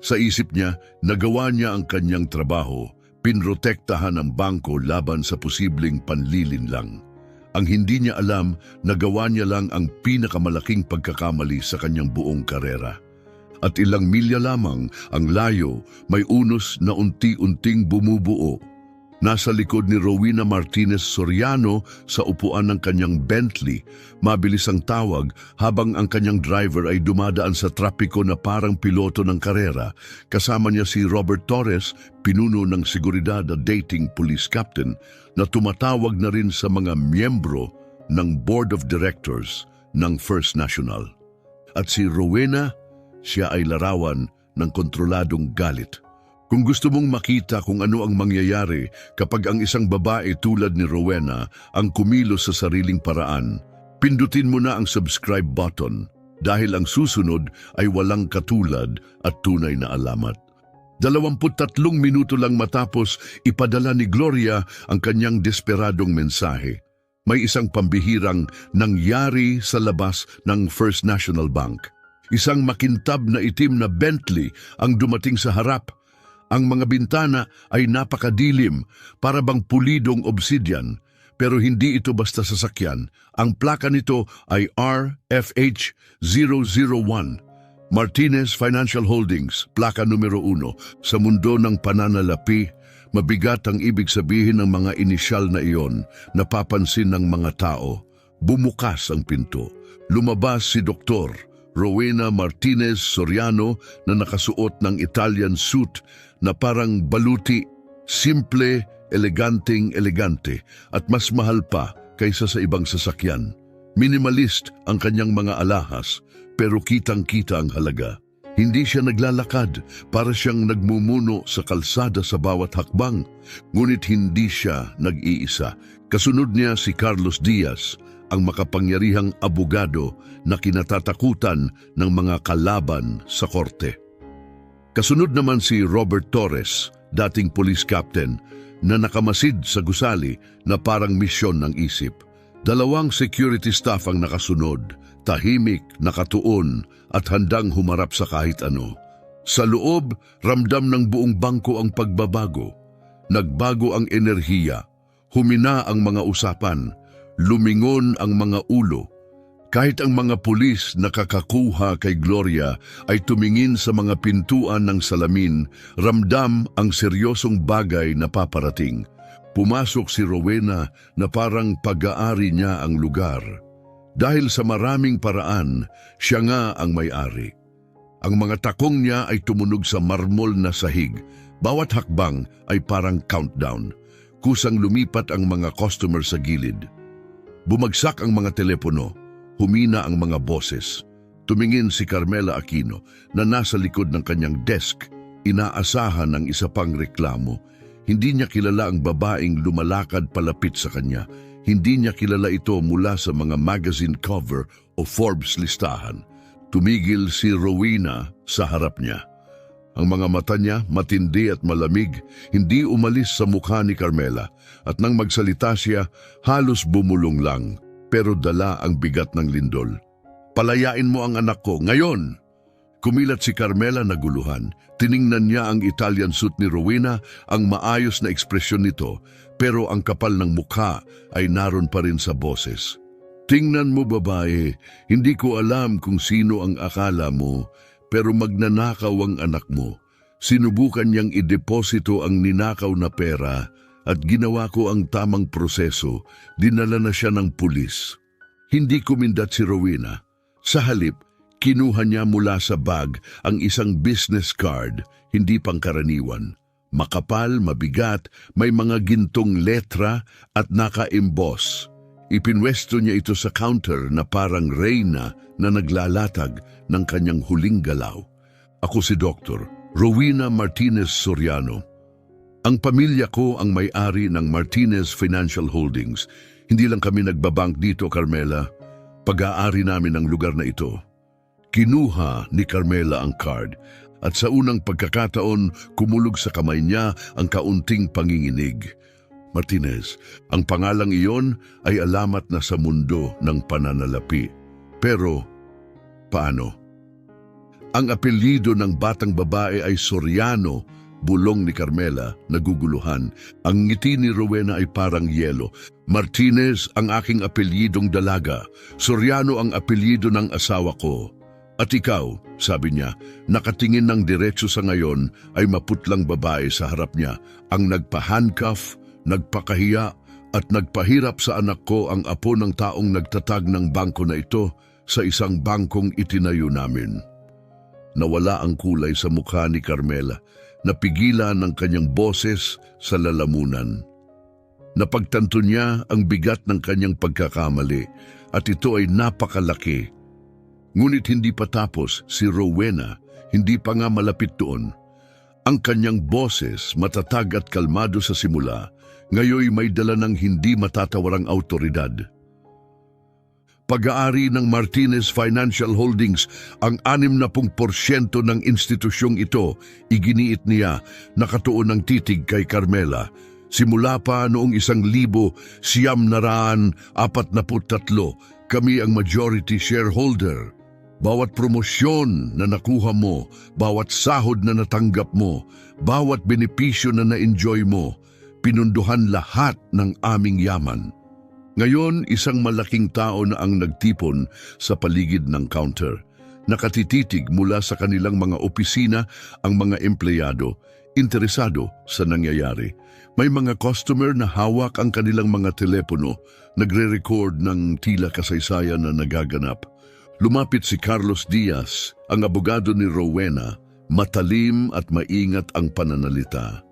Sa isip niya, nagawa niya ang kanyang trabaho, pinrotektahan ang bangko laban sa posibleng panlilinlang. Ang hindi niya alam, nagawa niya lang ang pinakamalaking pagkakamali sa kanyang buong karera. At ilang milya lamang ang layo, may unos na unti-unting bumubuo. Nasa likod ni Rowena Martinez Soriano sa upuan ng kanyang Bentley, mabilis ang tawag habang ang kanyang driver ay dumadaan sa trapiko na parang piloto ng karera. Kasama niya si Robert Torres, pinuno ng seguridad na dating police captain, na tumatawag na rin sa mga miyembro ng Board of Directors ng First National. At si Rowena, siya ay larawan ng kontroladong galit. Kung gusto mong makita kung ano ang mangyayari kapag ang isang babae tulad ni Rowena ang kumilos sa sariling paraan, pindutin mo na ang subscribe button dahil ang susunod ay walang katulad at tunay na alamat. 23 minuto lang matapos ipadala ni Gloria ang kanyang desperadong mensahe. May isang pambihirang nangyari sa labas ng First National Bank. Isang makintab na itim na Bentley ang dumating sa harap. Ang mga bintana ay napakadilim, para bang pulidong obsidian. Pero hindi ito basta sasakyan. Ang plaka nito ay RFH 001. Martinez Financial Holdings, plaka numero 1. Sa mundo ng pananalapi, mabigat ang ibig sabihin ng mga inisyal na iyon, napapansin ng mga tao. Bumukas ang pinto. Lumabas si Dr. Rowena Martinez Soriano na nakasuot ng Italian suit na parang baluti, simple, elegante at mas mahal pa kaysa sa ibang sasakyan. Minimalist ang kanyang mga alahas pero kitang-kita ang halaga. Hindi siya naglalakad, para siyang nagmumuno sa kalsada sa bawat hakbang. Ngunit hindi siya nag-iisa. Kasunod niya si Carlos Diaz, ang makapangyarihang abogado na kinatatakutan ng mga kalaban sa korte. Kasunod naman si Robert Torres, dating police captain, na nakamasid sa gusali na parang misyon ng isip. 2 security staff ang nakasunod, tahimik, nakatuon at handang humarap sa kahit ano. Sa loob, ramdam ng buong bangko ang pagbabago. Nagbago ang enerhiya, humina ang mga usapan, lumingon ang mga ulo. Kahit ang mga pulis na kakakuha kay Gloria ay tumingin sa mga pintuan ng salamin, ramdam ang seryosong bagay na paparating. Pumasok si Rowena na parang pag-aari niya ang lugar. Dahil sa maraming paraan, siya nga ang may-ari. Ang mga takong niya ay tumunog sa marmol na sahig. Bawat hakbang ay parang countdown. Kusang lumipat ang mga customer sa gilid. Bumagsak ang mga telepono, humina ang mga boses. Tumingin si Carmela Aquino na nasa likod ng kanyang desk, inaasahan ng isa pang reklamo. Hindi niya kilala ang babaeng lumalakad palapit sa kanya. Hindi niya kilala ito mula sa mga magazine cover o Forbes listahan. Tumigil si Rowena sa harap niya. Ang mga mata niya, matindi at malamig, hindi umalis sa mukha ni Carmela, at nang magsalita siya, halos bumulong lang, pero dala ang bigat ng lindol. "Palayain mo ang anak ko, ngayon!" Kumilat si Carmela na guluhan. Tiningnan niya ang Italian suit ni Rowena, ang maayos na ekspresyon nito, pero ang kapal ng mukha ay naroon pa rin sa boses. Tingnan mo babae, hindi ko alam kung sino ang akala mo, pero magnanakaw ang anak mo. Sinubukan niyang ideposito ang ninakaw na pera at ginawa ko ang tamang proseso, dinala na siya ng pulis. Hindi kumindat si Rowena. Sa halip, kinuha niya mula sa bag ang isang business card, hindi pangkaraniwan. Makapal, mabigat, may mga gintong letra at naka-emboss. Ipinwesto niya ito sa counter na parang reyna na naglalatag ng kanyang huling galaw. Ako si Dr. Rowena Martinez Soriano. Ang pamilya ko ang may-ari ng Martinez Financial Holdings. Hindi lang kami nagbabank dito, Carmela. Pag-aari namin ang lugar na ito. Kinuha ni Carmela ang card at sa unang pagkakataon kumulog sa kamay niya ang kaunting panginginig. Martinez, ang pangalang iyon ay alamat na sa mundo ng pananalapi. Pero, paano? Ang apelyido ng batang babae ay Soriano, bulong ni Carmela, naguguluhan. Ang ngiti ni Rowena ay parang yelo. Martinez ang aking apelyidong dalaga. Soriano ang apelyido ng asawa ko. At ikaw, sabi niya, nakatingin ng diretso sa ngayon ay maputlang babae sa harap niya, ang nagpa-handcuff, nagpakahiya at nagpahirap sa anak ko ang apo ng taong nagtatag ng bangko na ito sa isang bangkong itinayo namin. Nawala ang kulay sa mukha ni Carmela, napigilan ng kanyang boses sa lalamunan. Napagtanto niya ang bigat ng kanyang pagkakamali at ito ay napakalaki. Ngunit hindi pa tapos si Rowena, hindi pa nga malapit doon. Ang kanyang boses, matatag at kalmado sa simula, ngayoy may dala ng hindi matatawarang autoridad. Pag-aari ng Martinez Financial Holdings, ang 60% ng institusyong ito, iginiit niya, nakatuon ng titig kay Carmela. Simula pa noong 1943, kami ang majority shareholder. Bawat promosyon na nakuha mo, bawat sahod na natanggap mo, bawat benepisyo na na-enjoy mo, pinunduhan lahat ng aming yaman. Ngayon, isang malaking tao na ang nagtipon sa paligid ng counter. Nakatititig mula sa kanilang mga opisina ang mga empleyado, interesado sa nangyayari. May mga customer na hawak ang kanilang mga telepono, nagre-record ng tila kasaysayan na nagaganap. Lumapit si Carlos Diaz, ang abogado ni Rowena, matalim at maingat ang pananalita.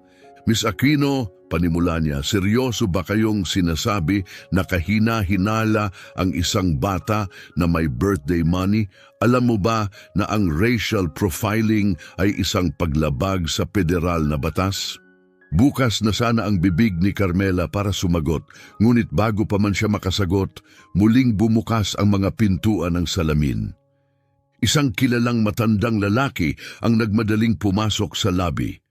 Miss Aquino, panimula niya, seryoso ba kayong sinasabi na kahina-hinala ang isang bata na may birthday money? Alam mo ba na ang racial profiling ay isang paglabag sa federal na batas? Bukas na sana ang bibig ni Carmela para sumagot, ngunit bago pa man siya makasagot, muling bumukas ang mga pintuan ng salamin. Isang kilalang matandang lalaki ang nagmadaling pumasok sa lobby.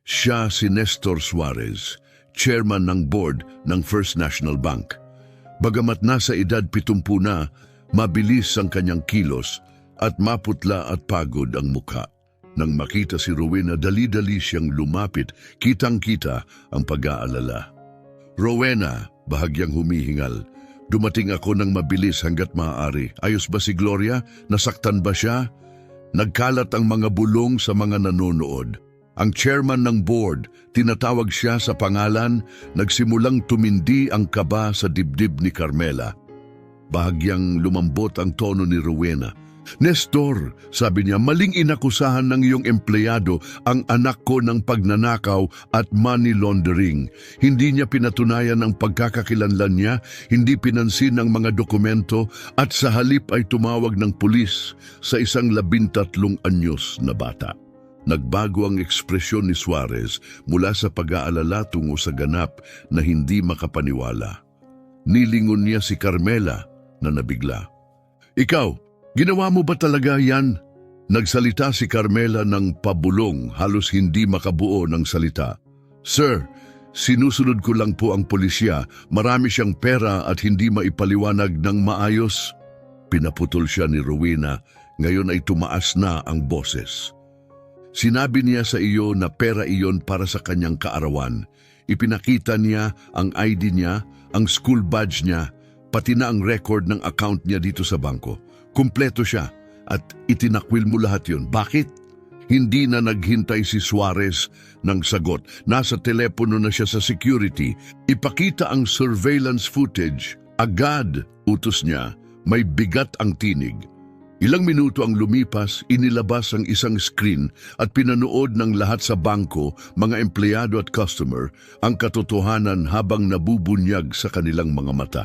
Siya si Nestor Suarez, chairman ng board ng First National Bank. Bagamat nasa edad 70 na, mabilis ang kanyang kilos at maputla at pagod ang mukha. Nang makita si Rowena, dali-dali siyang lumapit, kitang-kita ang pag-aalala. Rowena, bahagyang humihingal, dumating ako ng mabilis hanggat maaari. Ayos ba si Gloria? Nasaktan ba siya? Nagkalat ang mga bulong sa mga nanonood. Ang chairman ng board, tinatawag siya sa pangalan, nagsimulang tumindi ang kaba sa dibdib ni Carmela. Bahagyang lumambot ang tono ni Rowena. Nestor, sabi niya, maling inakusahan ng iyong empleyado ang anak ko ng pagnanakaw at money laundering. Hindi niya pinatunayan ang pagkakakilanlan niya, hindi pinansin ang mga dokumento at sa halip ay tumawag ng pulis sa isang 13 anyos na bata. Nagbago ang ekspresyon ni Suarez mula sa pag-aalala tungo sa ganap na hindi makapaniwala. Nilingon niya si Carmela na nabigla. Ikaw, ginawa mo ba talaga yan? Nagsalita si Carmela ng pabulong, halos hindi makabuo ng salita. Sir, sinusunod ko lang po ang pulisya. Marami siyang pera at hindi maipaliwanag ng maayos. Pinaputol siya ni Rowena, ngayon ay tumaas na ang boses. Sinabi niya sa iyo na pera iyon para sa kanyang kaarawan. Ipinakita niya ang ID niya, ang school badge niya, pati na ang record ng account niya dito sa bangko. Kumpleto siya at itinakwil mo lahat yun. Bakit? Hindi na naghintay si Suarez ng sagot. Nasa telepono na siya sa security. Ipakita ang surveillance footage. Agad, utos niya, may bigat ang tinig. Ilang minuto ang lumipas, inilabas ang isang screen at pinanood ng lahat sa bangko, mga empleyado at customer, ang katotohanan habang nabubunyag sa kanilang mga mata.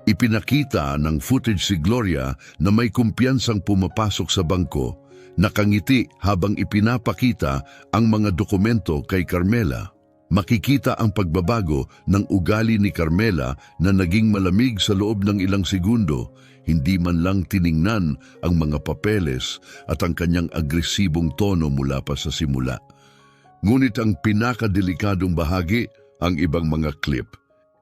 Ipinakita ng footage si Gloria na may kumpiyansang pumapasok sa bangko, nakangiti habang ipinapakita ang mga dokumento kay Carmela. Makikita ang pagbabago ng ugali ni Carmela na naging malamig sa loob ng ilang segundo. Hindi man lang tiningnan ang mga papeles at ang kanyang agresibong tono mula pa sa simula. Ngunit ang pinakadelikadong bahagi, ang ibang mga clip.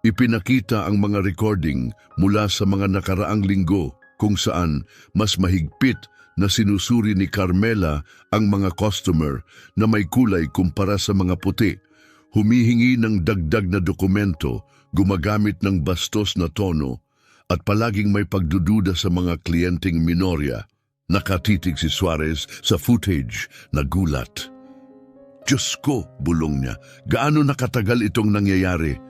Ipinakita ang mga recording mula sa mga nakaraang linggo kung saan mas mahigpit na sinusuri ni Carmela ang mga customer na may kulay kumpara sa mga puti. Humihingi ng dagdag na dokumento, gumagamit ng bastos na tono, at palaging may pagdududa sa mga kliyenteng minorya. Nakatitig si Suarez sa footage na gulat. Diyos ko, bulong niya, gaano nakatagal itong nangyayari?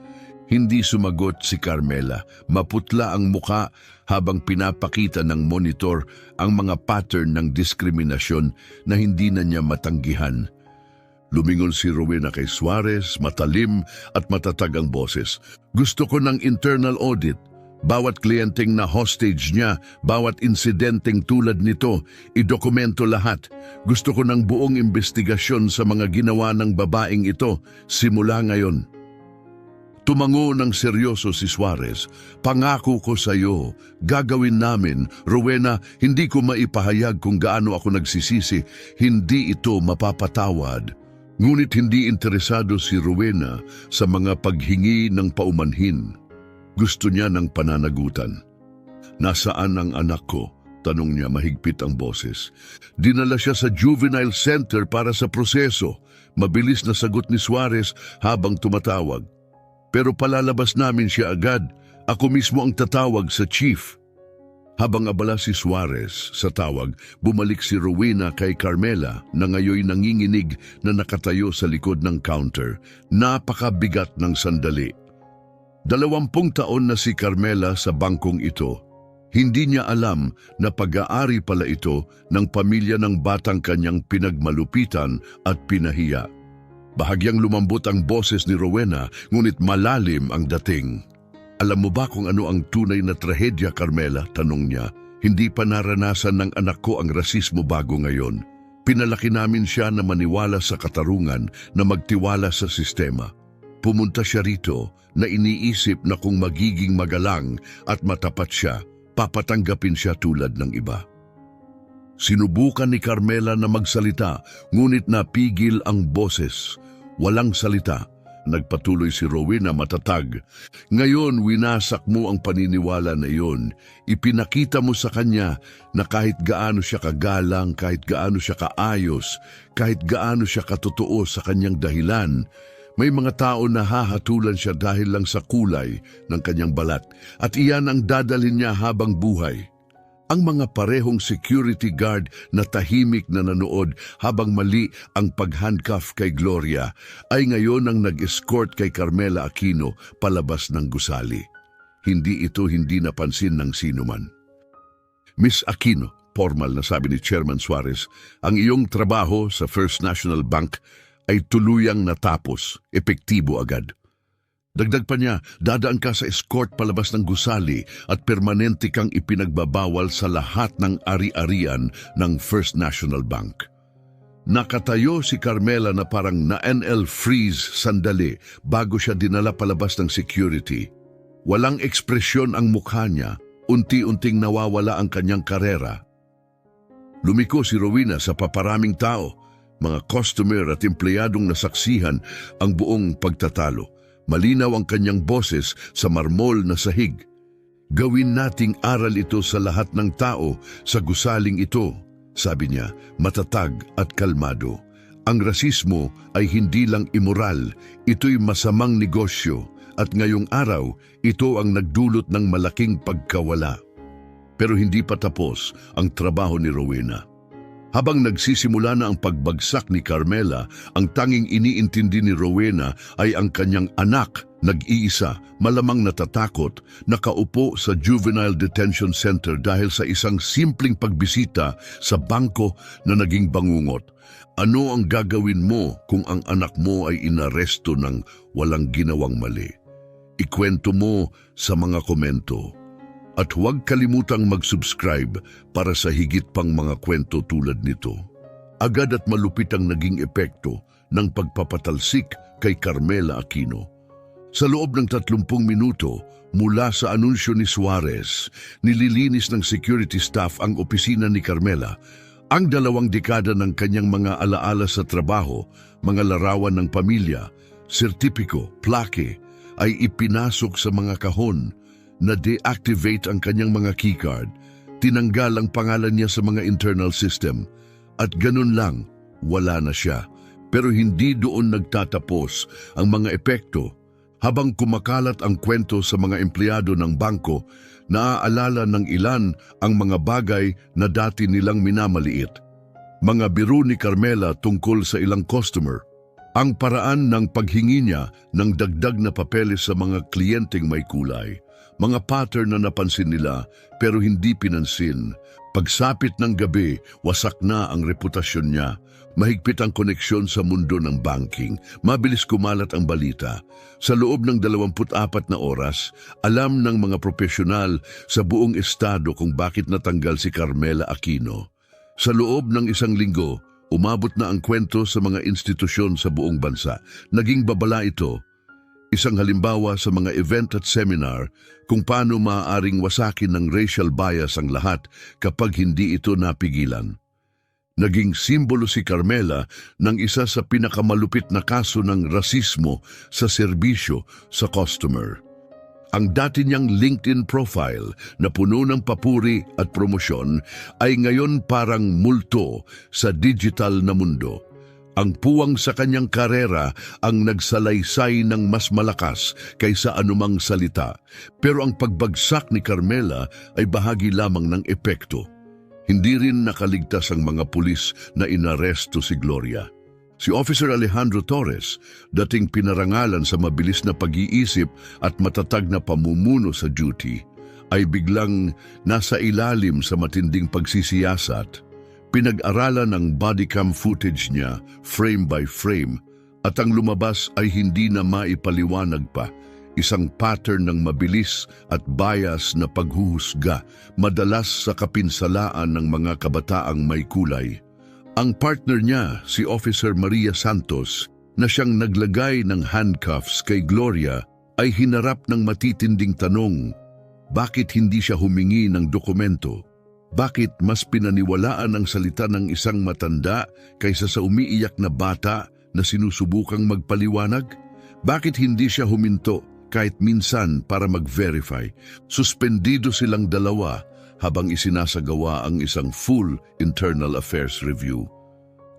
Hindi sumagot si Carmela. Maputla ang muka habang pinapakita ng monitor ang mga pattern ng diskriminasyon na hindi na niya matanggihan. Lumingon si Rowena kay Suarez, matalim at matatag ang boses. Gusto ko ng internal audit. Bawat kliyenteng na hostage niya, bawat insidenteng tulad nito, idokumento lahat. Gusto ko ng buong investigasyon sa mga ginawa ng babaeng ito, simula ngayon. Tumango ng seryoso si Suarez. Pangako ko sa iyo, gagawin namin. Rowena, hindi ko maipahayag kung gaano ako nagsisisi. Hindi ito mapapatawad. Ngunit hindi interesado si Rowena sa mga paghingi ng paumanhin. Gusto niya ng pananagutan. Nasaan ang anak ko? Tanong niya, mahigpit ang boses. Dinala siya sa juvenile center para sa proseso. Mabilis na sagot ni Suarez habang tumatawag. Pero palalabas namin siya agad. Ako mismo ang tatawag sa chief. Habang abala si Suarez sa tawag, bumalik si Rowena kay Carmela na ngayoy nanginginig na nakatayo sa likod ng counter. Napakabigat ng sandali. 20 taon na si Carmela sa bangkong ito. Hindi niya alam na pag-aari pala ito ng pamilya ng batang kanyang pinagmalupitan at pinahiya. Bahagyang lumambot ang boses ni Rowena, ngunit malalim ang dating. Alam mo ba kung ano ang tunay na trahedya, Carmela? Tanong niya. Hindi pa naranasan ng anak ko ang rasismo bago ngayon. Pinalaki namin siya na maniwala sa katarungan, na magtiwala sa sistema. Pumunta siya rito na iniisip na kung magiging magalang at matapat siya, papatanggapin siya tulad ng iba. Sinubukan ni Carmela na magsalita, ngunit napigil ang boses. Walang salita. Nagpatuloy si Rowena matatag. Ngayon, winasak mo ang paniniwala na iyon. Ipinakita mo sa kanya na kahit gaano siya kagalang, kahit gaano siya kaayos, kahit gaano siya katotoo sa kanyang dahilan, may mga tao na hahatulan siya dahil lang sa kulay ng kanyang balat at iyan ang dadalhin niya habang buhay. Ang mga parehong security guard na tahimik na nanood habang mali ang pag-handcuff kay Gloria ay ngayon ang nag-escort kay Carmela Aquino palabas ng gusali. Hindi napansin ng sinuman. Miss Aquino, formal na sabi ni Chairman Suarez, ang iyong trabaho sa First National Bank ay tuluyang natapos, epektibo agad. Dagdag pa niya, dadaan ka sa escort palabas ng gusali at permanente kang ipinagbabawal sa lahat ng ari-arian ng First National Bank. Nakatayo si Carmela na parang na-NL freeze sandali bago siya dinala palabas ng security. Walang ekspresyon ang mukha niya, unti-unting nawawala ang kanyang karera. Lumiko si Rowena sa paparaming tao, mga customer at empleyadong nasaksihan ang buong pagtatalo. Malinaw ang kanyang boses sa marmol na sahig. Gawin nating aral ito sa lahat ng tao sa gusaling ito, sabi niya, matatag at kalmado. Ang rasismo ay hindi lang immoral, ito'y masamang negosyo at ngayong araw, ito ang nagdulot ng malaking pagkawala. Pero hindi pa tapos ang trabaho ni Rowena. Habang nagsisimula na ang pagbagsak ni Carmela, ang tanging iniintindi ni Rowena ay ang kanyang anak, nag-iisa, malamang natatakot, nakaupo sa Juvenile Detention Center dahil sa isang simpleng pagbisita sa bangko na naging bangungot. Ano ang gagawin mo kung ang anak mo ay inaresto ng walang ginawang mali? Ikwento mo sa mga komento. At huwag kalimutang mag-subscribe para sa higit pang mga kwento tulad nito. Agad at malupit ang naging epekto ng pagpapatalsik kay Carmela Aquino. Sa loob ng 30 minuto, mula sa anunsyo ni Suarez, nililinis ng security staff ang opisina ni Carmela. Ang 2 dekada ng kanyang mga alaala sa trabaho, mga larawan ng pamilya, sertipiko, plake, ay ipinasok sa mga kahon. Na-deactivate ang kanyang mga keycard, tinanggal ang pangalan niya sa mga internal system, at ganun lang, wala na siya. Pero hindi doon nagtatapos ang mga epekto. Habang kumakalat ang kwento sa mga empleyado ng bangko, naaalala ng ilan ang mga bagay na dati nilang minamaliit. Mga biro ni Carmela tungkol sa ilang customer, ang paraan ng paghingi niya ng dagdag na papeles sa mga kliyenteng may kulay, mga pattern na napansin nila pero hindi pinansin. Pagsapit ng gabi, wasak na ang reputasyon niya. Mahigpit ang koneksyon sa mundo ng banking. Mabilis kumalat ang balita. Sa loob ng 24 na oras, alam ng mga profesional sa buong estado kung bakit natanggal si Carmela Aquino. Sa loob ng 1 linggo, umabot na ang kwento sa mga institusyon sa buong bansa. Naging babala ito. Isang halimbawa sa mga event at seminar kung paano maaaring wasakin ng racial bias ang lahat kapag hindi ito napigilan. Naging simbolo si Carmela ng isa sa pinakamalupit na kaso ng rasismo sa serbisyo sa customer. Ang dati niyang LinkedIn profile na puno ng papuri at promosyon ay ngayon parang multo sa digital na mundo. Ang puwang sa kanyang karera ang nagsalaysay ng mas malakas kaysa anumang salita. Pero ang pagbagsak ni Carmela ay bahagi lamang ng epekto. Hindi rin nakaligtas ang mga pulis na inaresto si Gloria. Si Officer Alejandro Torres, dating pinarangalan sa mabilis na pag-iisip at matatag na pamumuno sa duty, ay biglang nasa ilalim sa matinding pagsisiyasat. Pinag-aralan ng bodycam footage niya, frame by frame, at ang lumabas ay hindi na maipaliwanag pa. Isang pattern ng mabilis at bias na paghuhusga, madalas sa kapinsalaan ng mga kabataang may kulay. Ang partner niya, si Officer Maria Santos, na siyang naglagay ng handcuffs kay Gloria, ay hinarap ng matitinding tanong, bakit hindi siya humingi ng dokumento? Bakit mas pinaniwalaan ang salita ng isang matanda kaysa sa umiiyak na bata na sinusubukang magpaliwanag? Bakit hindi siya huminto kahit minsan para mag-verify? Suspendido silang dalawa habang isinasagawa ang isang full internal affairs review.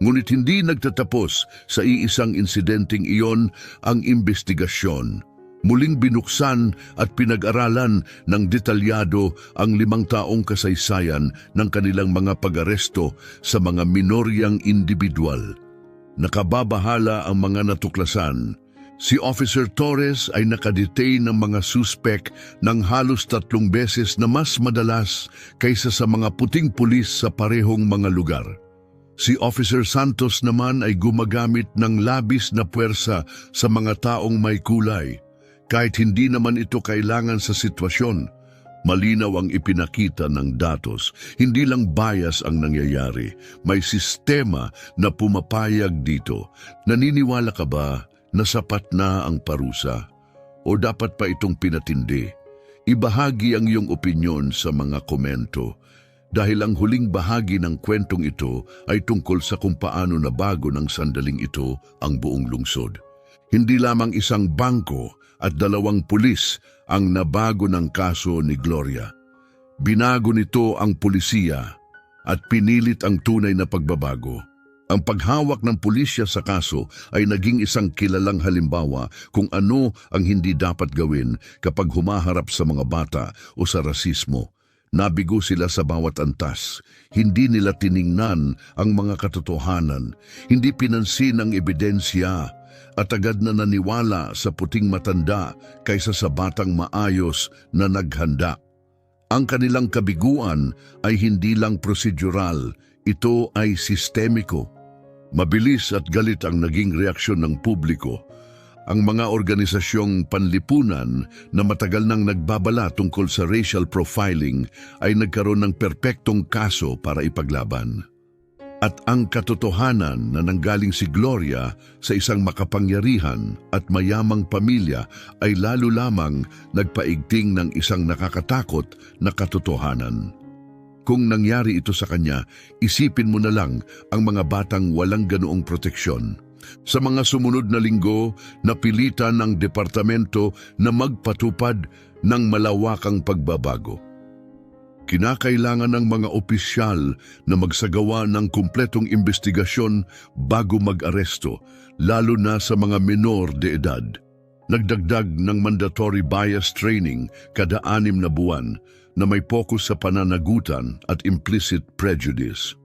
Ngunit hindi nagtatapos sa iisang insidenteng iyon ang investigasyon. Muling binuksan at pinag-aralan ng detalyado ang 5 taong kasaysayan ng kanilang mga pag-aresto sa mga minoryang individual. Nakababahala ang mga natuklasan. Si Officer Torres ay nakadetain ng mga suspek ng halos 3 beses na mas madalas kaysa sa mga puting pulis sa parehong mga lugar. Si Officer Santos naman ay gumagamit ng labis na puwersa sa mga taong may kulay. Kahit hindi naman ito kailangan sa sitwasyon, malinaw ang ipinakita ng datos. Hindi lang bias ang nangyayari, may sistema na pumapayag dito. Naniniwala ka ba na sapat na ang parusa? O dapat pa itong pinatindi? Ibahagi ang iyong opinyon sa mga komento. Dahil ang huling bahagi ng kwentong ito ay tungkol sa kung paano nabago ng sandaling ito ang buong lungsod. Hindi lamang isang bangko at 2 pulis ang nabago ng kaso ni Gloria. Binago nito ang pulisiya at pinilit ang tunay na pagbabago. Ang paghawak ng pulisya sa kaso ay naging isang kilalang halimbawa kung ano ang hindi dapat gawin kapag humaharap sa mga bata o sa rasismo. Nabigo sila sa bawat antas. Hindi nila tiningnan ang mga katotohanan, hindi pinansin ang ebidensya, at agad na naniwala sa puting matanda kaysa sa batang maayos na naghanda. Ang kanilang kabiguan ay hindi lang prosedural, ito ay sistemiko. Mabilis at galit ang naging reaksyon ng publiko. Ang mga organisasyong panlipunan na matagal nang nagbabala tungkol sa racial profiling ay nagkaroon ng perpektong kaso para ipaglaban. At ang katotohanan na nanggaling si Gloria sa isang makapangyarihan at mayamang pamilya ay lalo lamang nagpaigting ng isang nakakatakot na katotohanan. Kung nangyari ito sa kanya, isipin mo na lang ang mga batang walang ganoong proteksyon. Sa mga sumunod na linggo, napilitan ng departamento na magpatupad ng malawakang pagbabago. Kinakailangan ng mga opisyal na magsagawa ng kumpletong investigasyon bago mag-aresto, lalo na sa mga menor de edad. Nagdagdag ng mandatory bias training kada 6 na buwan na may focus sa pananagutan at implicit prejudice.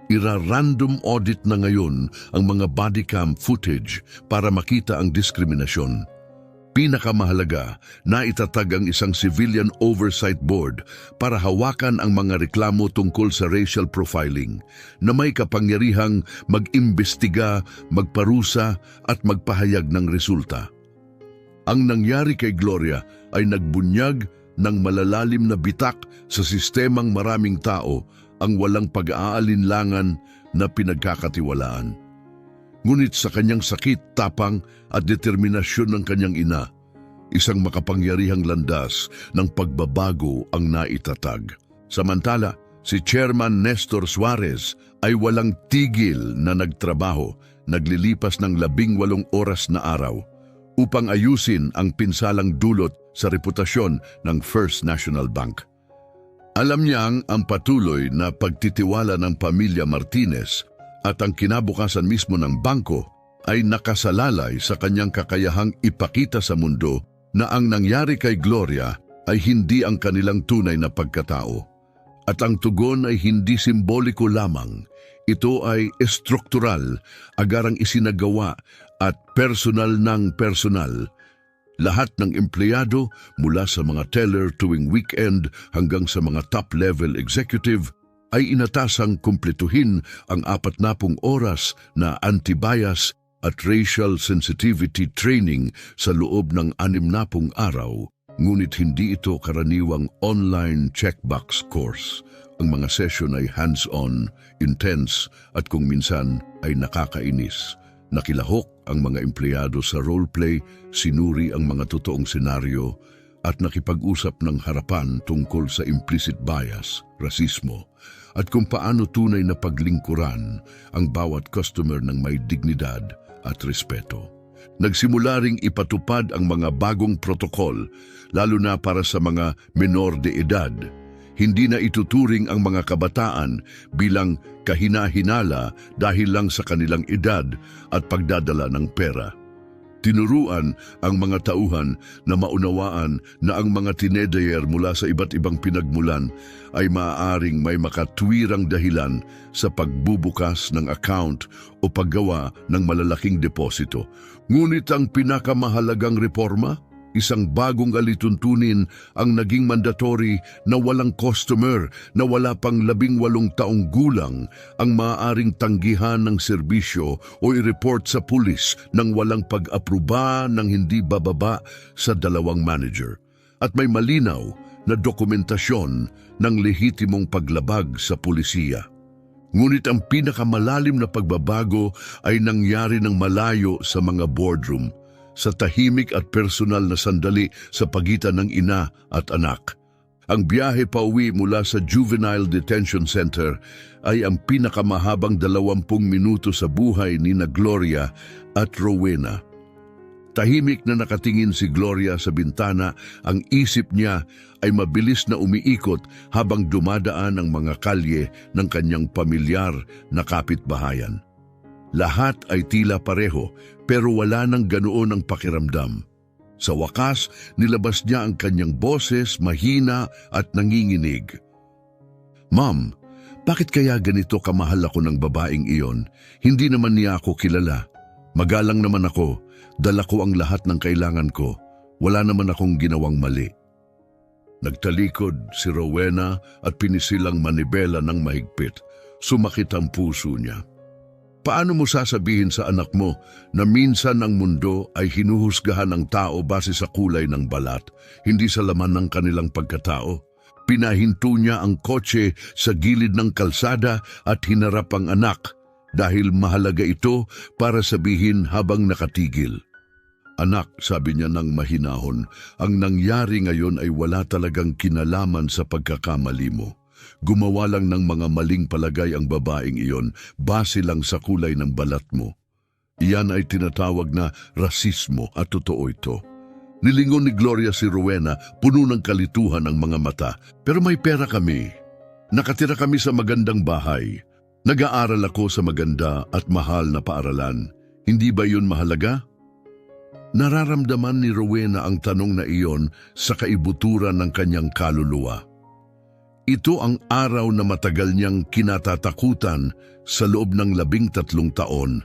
Ira-random audit na ngayon ang mga body cam footage para makita ang diskriminasyon. Pinakamahalaga, naitatag ang isang civilian oversight board para hawakan ang mga reklamo tungkol sa racial profiling na may kapangyarihang mag-imbestiga, magparusa at magpahayag ng resulta. Ang nangyari kay Gloria ay nagbunyag ng malalalim na bitak sa sistemang maraming tao ang walang pag-aalinlangan na pinagkakatiwalaan. Ngunit sa kanyang sakit, tapang at determinasyon ng kanyang ina, isang makapangyarihang landas ng pagbabago ang naitatag. Samantala, si Chairman Nestor Suarez ay walang tigil na nagtrabaho, naglilipas ng 18 oras na araw upang ayusin ang pinsalang dulot sa reputasyon ng First National Bank. Alam niyang ang patuloy na pagtitiwala ng pamilya Martinez at ang kinabukasan mismo ng bangko ay nakasalalay sa kanyang kakayahang ipakita sa mundo na ang nangyari kay Gloria ay hindi ang kanilang tunay na pagkatao. At ang tugon ay hindi simboliko lamang. Ito ay estruktural, agarang isinagawa at personal ng personal. Lahat ng empleyado mula sa mga teller tuwing weekend hanggang sa mga top-level executive ay inatasang kumpletuhin ang 40 oras na anti-bias at racial sensitivity training sa loob ng 60 araw. Ngunit hindi ito karaniwang online checkbox course. Ang mga session ay hands-on, intense at kung minsan ay nakakainis. Nakilahok ang mga empleyado sa roleplay, sinuri ang mga totoong senaryo at nakipag-usap ng harapan tungkol sa implicit bias, rasismo, at kung paano tunay na paglingkuran ang bawat customer ng may dignidad at respeto. Nagsimula ring ipatupad ang mga bagong protokol, lalo na para sa mga menor de edad. Hindi na ituturing ang mga kabataan bilang kahina-hinala dahil lang sa kanilang edad at pagdadala ng pera. Tinuruan ang mga tauhan na maunawaan na ang mga tinedayer mula sa iba't ibang pinagmulan ay maaaring may makatwirang dahilan sa pagbubukas ng account o paggawa ng malalaking deposito. Ngunit ang pinakamahalagang reforma, isang bagong alituntunin ang naging mandatory na walang customer na wala pang 18 taong gulang ang maaaring tanggihan ng serbisyo o i-report sa pulis nang walang pag-apruba ng hindi bababa sa 2 manager. At may malinaw na dokumentasyon ng lehitimong paglabag sa pulisiya. Ngunit ang pinakamalalim na pagbabago ay nangyari ng malayo sa mga boardroom, sa tahimik at personal na sandali sa pagitan ng ina at anak. Ang biyahe pauwi mula sa Juvenile Detention Center ay ang pinakamahabang 20 minuto sa buhay ni Gloria at Rowena. Tahimik na nakatingin si Gloria sa bintana, ang isip niya ay mabilis na umiikot habang dumadaan ang mga kalye ng kanyang pamilyar na kapitbahayan. Lahat ay tila pareho pero wala nang ganoon ang pakiramdam. Sa wakas, nilabas niya ang kanyang boses, mahina at nanginginig. "Ma'am, bakit kaya ganito kamahal ako ng babaeng iyon? Hindi naman niya ako kilala. Magalang naman ako, dala ko ang lahat ng kailangan ko. Wala naman akong ginawang mali." Nagtalikod si Rowena at pinisilang manibela ng mahigpit. Sumakit ang puso niya. Paano mo sasabihin sa anak mo na minsan ang mundo ay hinuhusgahan ng tao base sa kulay ng balat, hindi sa laman ng kanilang pagkatao? Pinahinto niya ang kotse sa gilid ng kalsada at hinarap ang anak dahil mahalaga ito para sabihin habang nakatigil. "Anak," sabi niya ng mahinahon, "ang nangyari ngayon ay wala talagang kinalaman sa pagkakamali mo. Gumawa lang ng mga maling palagay ang babaeng iyon base lang sa kulay ng balat mo. Iyan ay tinatawag na rasismo at totoo ito." Nilingon ni Gloria si Rowena, puno ng kalituhan ang mga mata. "Pero may pera kami. Nakatira kami sa magandang bahay. Nag-aaral ako sa maganda at mahal na paaralan. Hindi ba yun mahalaga?" Nararamdaman ni Rowena ang tanong na iyon sa kaibuturan ng kanyang kaluluwa. Ito ang araw na matagal niyang kinatatakutan sa loob ng 13 taon.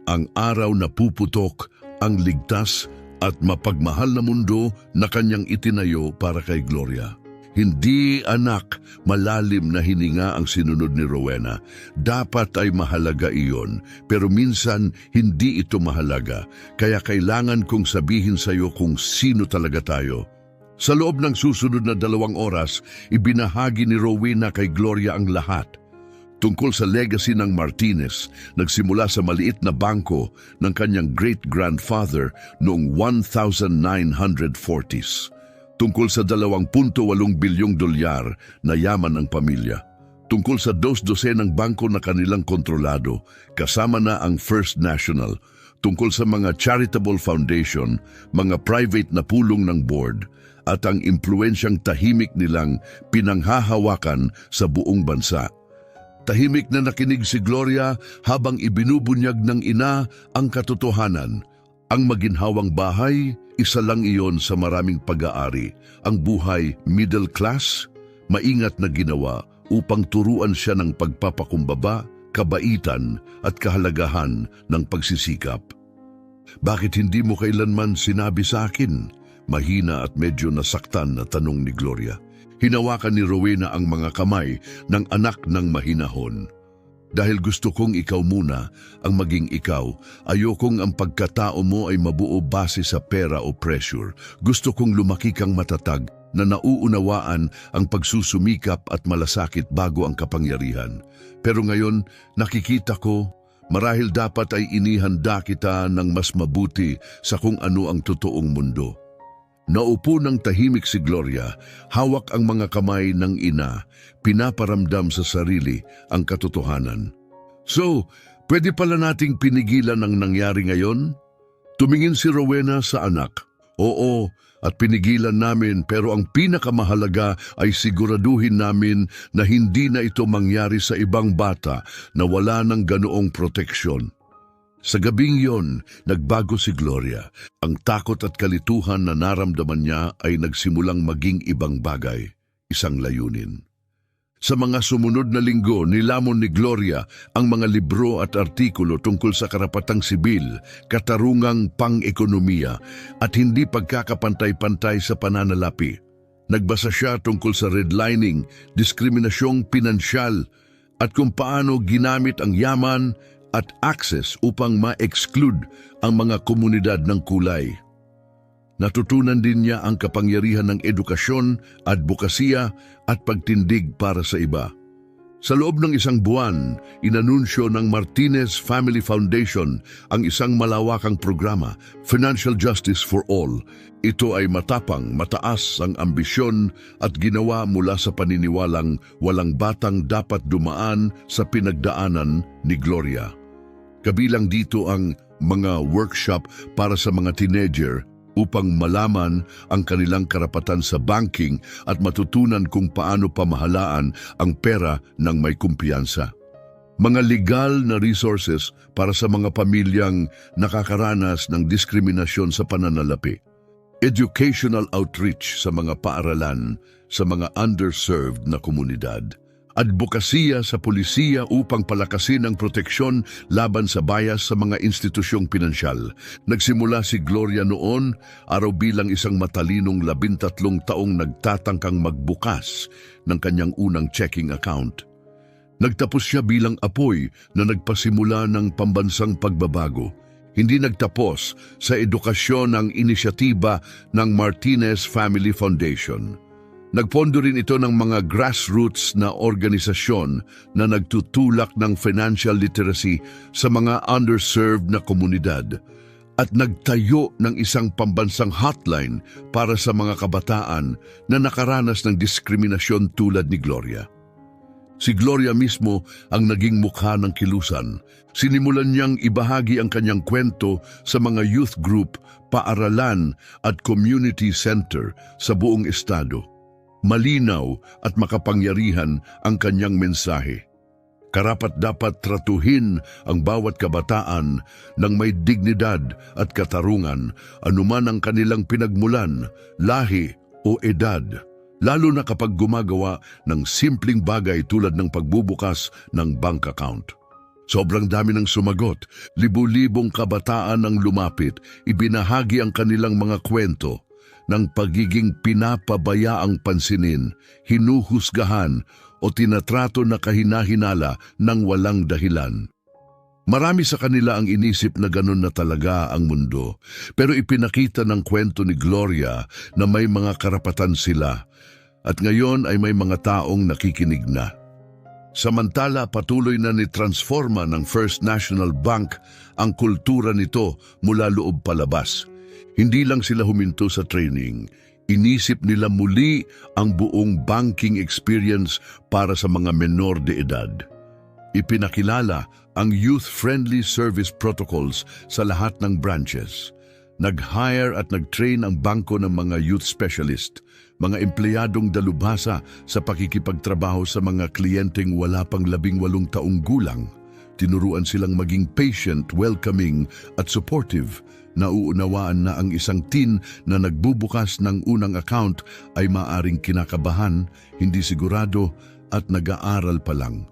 Ang araw na puputok ang ligtas at mapagmahal na mundo na kanyang itinayo para kay Gloria. "Hindi, anak," malalim na hininga ang sinunod ni Rowena. "Dapat ay mahalaga iyon, pero minsan hindi ito mahalaga. Kaya kailangan kong sabihin sa iyo kung sino talaga tayo." Sa loob ng susunod na 2 oras, ibinahagi ni Rowena kay Gloria ang lahat. Tungkol sa legacy ng Martinez, nagsimula sa maliit na bangko ng kanyang great-grandfather noong 1940s. Tungkol sa 2.8 bilyong dolyar na yaman ng pamilya. Tungkol sa 2 ng bangko na kanilang kontrolado, kasama na ang First National. Tungkol sa mga charitable foundation, mga private na pulong ng board, at ang impluensyang tahimik nilang pinanghahawakan sa buong bansa. Tahimik na nakinig si Gloria habang ibinubunyag ng ina ang katotohanan. Ang maginhawang bahay, isa lang iyon sa maraming pag-aari. Ang buhay middle class, maingat na ginawa upang turuan siya ng pagpapakumbaba, kabaitan at kahalagahan ng pagsisikap. "Bakit hindi mo kailanman sinabi sa akin?" Mahina at medyo nasaktan na tanong ni Gloria. Hinawakan ni Rowena ang mga kamay ng anak ng mahinahon. "Dahil gusto kong ikaw muna ang maging ikaw, ayokong ang pagkatao mo ay mabuo base sa pera o pressure. Gusto kong lumaki kang matatag na nauunawaan ang pagsusumikap at malasakit bago ang kapangyarihan. Pero ngayon, nakikita ko, marahil dapat ay inihanda kita ng mas mabuti sa kung ano ang totoong mundo." Naupo ng tahimik si Gloria, hawak ang mga kamay ng ina, pinaparamdam sa sarili ang katotohanan. "So, pwede pala nating pinigilan ang nangyari ngayon?" Tumingin si Rowena sa anak. "Oo, at pinigilan namin, pero ang pinakamahalaga ay siguraduhin namin na hindi na ito mangyari sa ibang bata na wala ng ganoong proteksyon." Sa gabing yon, nagbago si Gloria. Ang takot at kalituhan na naramdaman niya ay nagsimulang maging ibang bagay, isang layunin. Sa mga sumunod na linggo, nilamon ni Gloria ang mga libro at artikulo tungkol sa karapatang sibil, katarungang pang-ekonomiya at hindi pagkakapantay-pantay sa pananalapi. Nagbasa siya tungkol sa redlining, diskriminasyong pinansyal at kung paano ginamit ang yaman at access upang ma-exclude ang mga komunidad ng kulay. Natutunan din niya ang kapangyarihan ng edukasyon, advokasya at pagtindig para sa iba. Sa loob ng 1 buwan, inanunsyo ng Martinez Family Foundation ang isang malawakang programa, Financial Justice for All. Ito ay matapang, mataas ang ambisyon at ginawa mula sa paniniwalang walang batang dapat dumaan sa pinagdaanan ni Gloria. Kabilang dito ang mga workshop para sa mga teenager upang malaman ang kanilang karapatan sa banking at matutunan kung paano pamahalaan ang pera ng may kumpiyansa. Mga legal na resources para sa mga pamilyang nakakaranas ng diskriminasyon sa pananalapi. Educational outreach sa mga paaralan sa mga underserved na komunidad. Advokasya sa pulisiya upang palakasin ang proteksyon laban sa bias sa mga institusyong pinansyal. Nagsimula si Gloria noon, araw bilang isang matalinong 13 taong nagtatangkang magbukas ng kanyang unang checking account. Nagtapos siya bilang apoy na nagpasimula ng pambansang pagbabago. Hindi nagtapos sa edukasyon ng inisyatiba ng Martinez Family Foundation. Nagpondo rin ito ng mga grassroots na organisasyon na nagtutulak ng financial literacy sa mga underserved na komunidad at nagtayo ng isang pambansang hotline para sa mga kabataan na nakaranas ng diskriminasyon tulad ni Gloria. Si Gloria mismo ang naging mukha ng kilusan. Sinimulan niyang ibahagi ang kanyang kwento sa mga youth group, paaralan at community center sa buong estado. Malinaw at makapangyarihan ang kanyang mensahe. Karapat-dapat tratuhin ang bawat kabataan ng may dignidad at katarungan, anuman ang kanilang pinagmulan, lahi o edad, lalo na kapag gumagawa ng simpleng bagay tulad ng pagbubukas ng bank account. Sobrang dami ng sumagot, libu-libong kabataan ang lumapit, ibinahagi ang kanilang mga kwento ng pagiging pinapabayaang pansinin, hinuhusgahan o tinatrato na kahina-hinala ng walang dahilan. Marami sa kanila ang inisip na ganun na talaga ang mundo, pero ipinakita ng kwento ni Gloria na may mga karapatan sila at ngayon ay may mga taong nakikinig na. Samantala, patuloy na ni-transforma ng First National Bank ang kultura nito mula loob palabas. Hindi lang sila huminto sa training, inisip nila muli ang buong banking experience para sa mga menor de edad. Ipinakilala ang youth-friendly service protocols sa lahat ng branches. Nag-hire at nag-train ang bangko ng mga youth specialist, mga empleyadong dalubhasa sa pakikipagtrabaho sa mga kliyenteng wala pang 18 taong gulang. Tinuruan silang maging patient, welcoming at supportive. Nauunawaan na ang isang teen na nagbubukas ng unang account ay maaring kinakabahan, hindi sigurado at nag-aaral pa lang.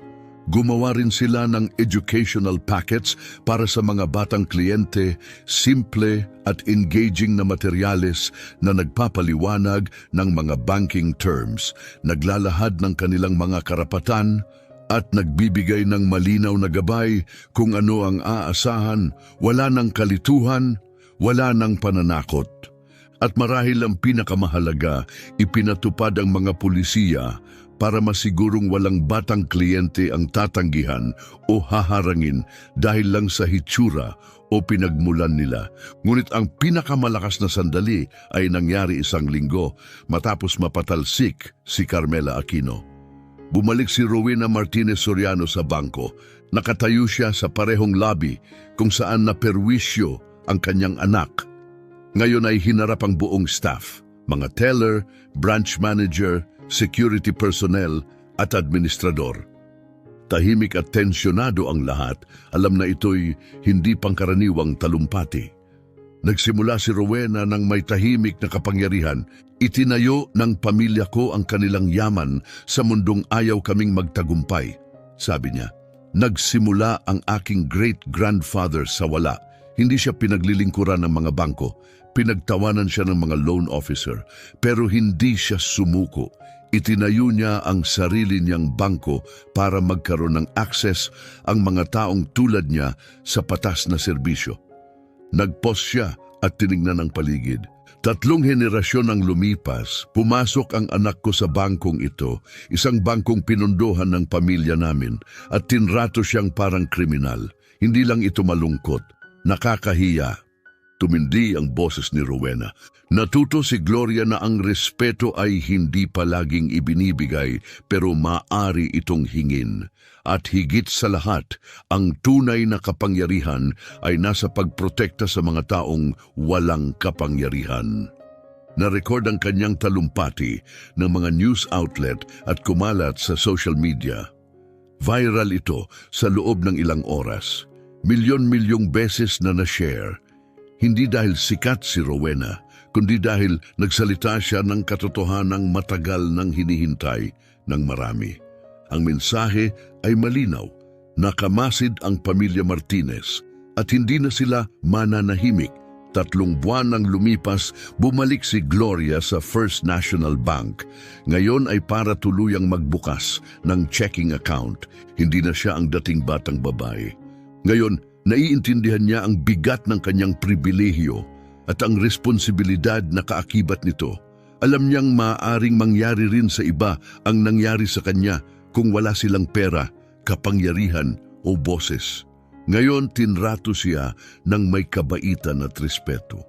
Gumawa rin sila ng educational packets para sa mga batang kliyente, simple at engaging na materyales na nagpapaliwanag ng mga banking terms, naglalahad ng kanilang mga karapatan at nagbibigay ng malinaw na gabay kung ano ang aasahan, wala ng kalituhan, wala ng pananakot. At marahil ang pinakamahalaga, ipinatupad ang mga pulisiya para masigurong walang batang kliyente ang tatanggihan o haharangin dahil lang sa hitsura o pinagmulan nila. Ngunit ang pinakamalakas na sandali ay nangyari isang linggo matapos mapatalsik si Carmela Aquino. Bumalik si Rowena Martinez Soriano sa bangko. Nakatayo siya sa parehong lobby kung saan naperwisyo ang kanyang anak. Ngayon ay hinarap ang buong staff, mga teller, branch manager, security personnel at administrador. Tahimik at tensyonado ang lahat, alam na ito'y hindi pangkaraniwang talumpati. Nagsimula si Rowena ng may tahimik na kapangyarihan. Itinayo ng pamilya ko ang kanilang yaman sa mundong ayaw kaming magtagumpay, sabi niya. Nagsimula ang aking great-grandfather sa wala. Hindi siya pinaglilingkuran ng mga bangko. Pinagtawanan siya ng mga loan officer, pero hindi siya sumuko. Itinayo niya ang sarili niyang bangko para magkaroon ng access ang mga taong tulad niya sa patas na serbisyo. Nagpos siya at tinignan ang paligid. 3 henerasyon ang lumipas, pumasok ang anak ko sa bangkong ito, isang bangkong pinunduhan ng pamilya namin, at tinrato siyang parang kriminal. Hindi lang ito malungkot, nakakahiya. Tumindi ang boses ni Rowena. Natuto si Gloria na ang respeto ay hindi palaging ibinibigay pero maaari itong hingin. At higit sa lahat, ang tunay na kapangyarihan ay nasa pagprotekta sa mga taong walang kapangyarihan. Na-record ang kanyang talumpati ng mga news outlet at kumalat sa social media. Viral ito sa loob ng ilang oras. Milyon-milyong beses na na-share. Hindi dahil sikat si Rowena, kundi dahil nagsalita siya ng katotohanang matagal nang hinihintay ng marami. Ang mensahe ay malinaw. Nakamasid ang pamilya Martinez at hindi na sila mananahimik. 3 buwan nang lumipas, bumalik si Gloria sa First National Bank. Ngayon ay para tuluyang magbukas ng checking account. Hindi na siya ang dating batang babae. Ngayon, naiintindihan niya ang bigat ng kanyang pribilehiyo at ang responsibilidad na kaakibat nito. Alam niyang maaaring mangyari rin sa iba ang nangyari sa kanya kung wala silang pera, kapangyarihan o boses. Ngayon, tinrato siya ng may kabaitan at respeto.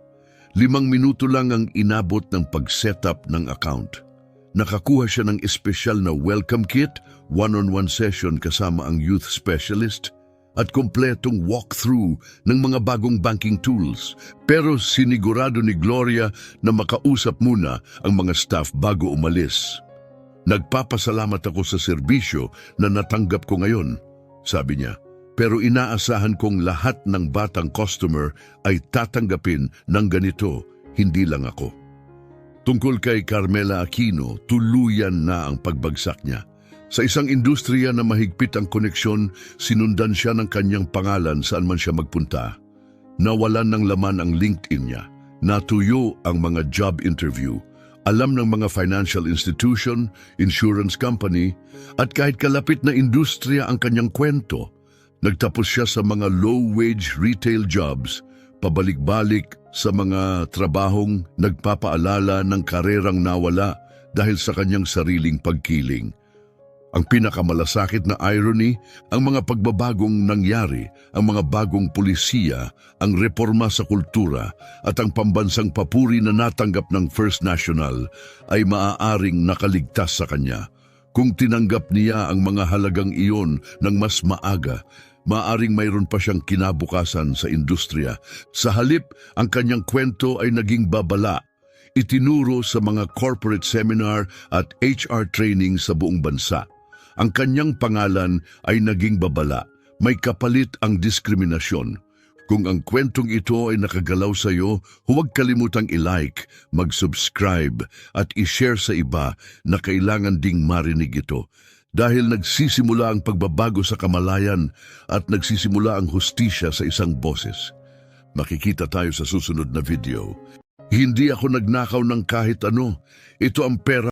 5 minuto lang ang inabot ng pag-setup ng account. Nakakuha siya ng espesyal na welcome kit, one-on-one session kasama ang youth specialist, at kompletong walkthrough ng mga bagong banking tools. Pero sinigurado ni Gloria na makausap muna ang mga staff bago umalis. Nagpapasalamat ako sa serbisyo na natanggap ko ngayon, sabi niya. Pero inaasahan kong lahat ng batang customer ay tatanggapin ng ganito, hindi lang ako. Tungkol kay Carmela Aquino, tuluyan na ang pagbagsak niya. Sa isang industriya na mahigpit ang koneksyon, sinundan siya ng kanyang pangalan saan man siya magpunta. Nawalan ng laman ang LinkedIn niya. Natuyo ang mga job interview. Alam ng mga financial institution, insurance company, at kahit kalapit na industriya ang kanyang kwento. Nagtapos siya sa mga low-wage retail jobs, pabalik-balik sa mga trabahong nagpapaalala ng karerang nawala dahil sa kanyang sariling pagkiling. Ang pinakamalasakit na irony, ang mga pagbabagong nangyari, ang mga bagong pulisiya, ang reforma sa kultura at ang pambansang papuri na natanggap ng First National ay maaaring nakaligtas sa kanya. Kung tinanggap niya ang mga halagang iyon ng mas maaga, maaring mayroon pa siyang kinabukasan sa industriya. Sa halip, ang kanyang kwento ay naging babala. Itinuro sa mga corporate seminar at HR training sa buong bansa. Ang kanyang pangalan ay naging babala. May kapalit ang diskriminasyon. Kung ang kwentong ito ay nakagalaw sa iyo, huwag kalimutang i-like, mag-subscribe at i-share sa iba na kailangan ding marinig ito. Dahil nagsisimula ang pagbabago sa kamalayan at nagsisimula ang hustisya sa isang boses. Makikita tayo sa susunod na video. Hindi ako nagnakaw ng kahit ano. Ito ang pera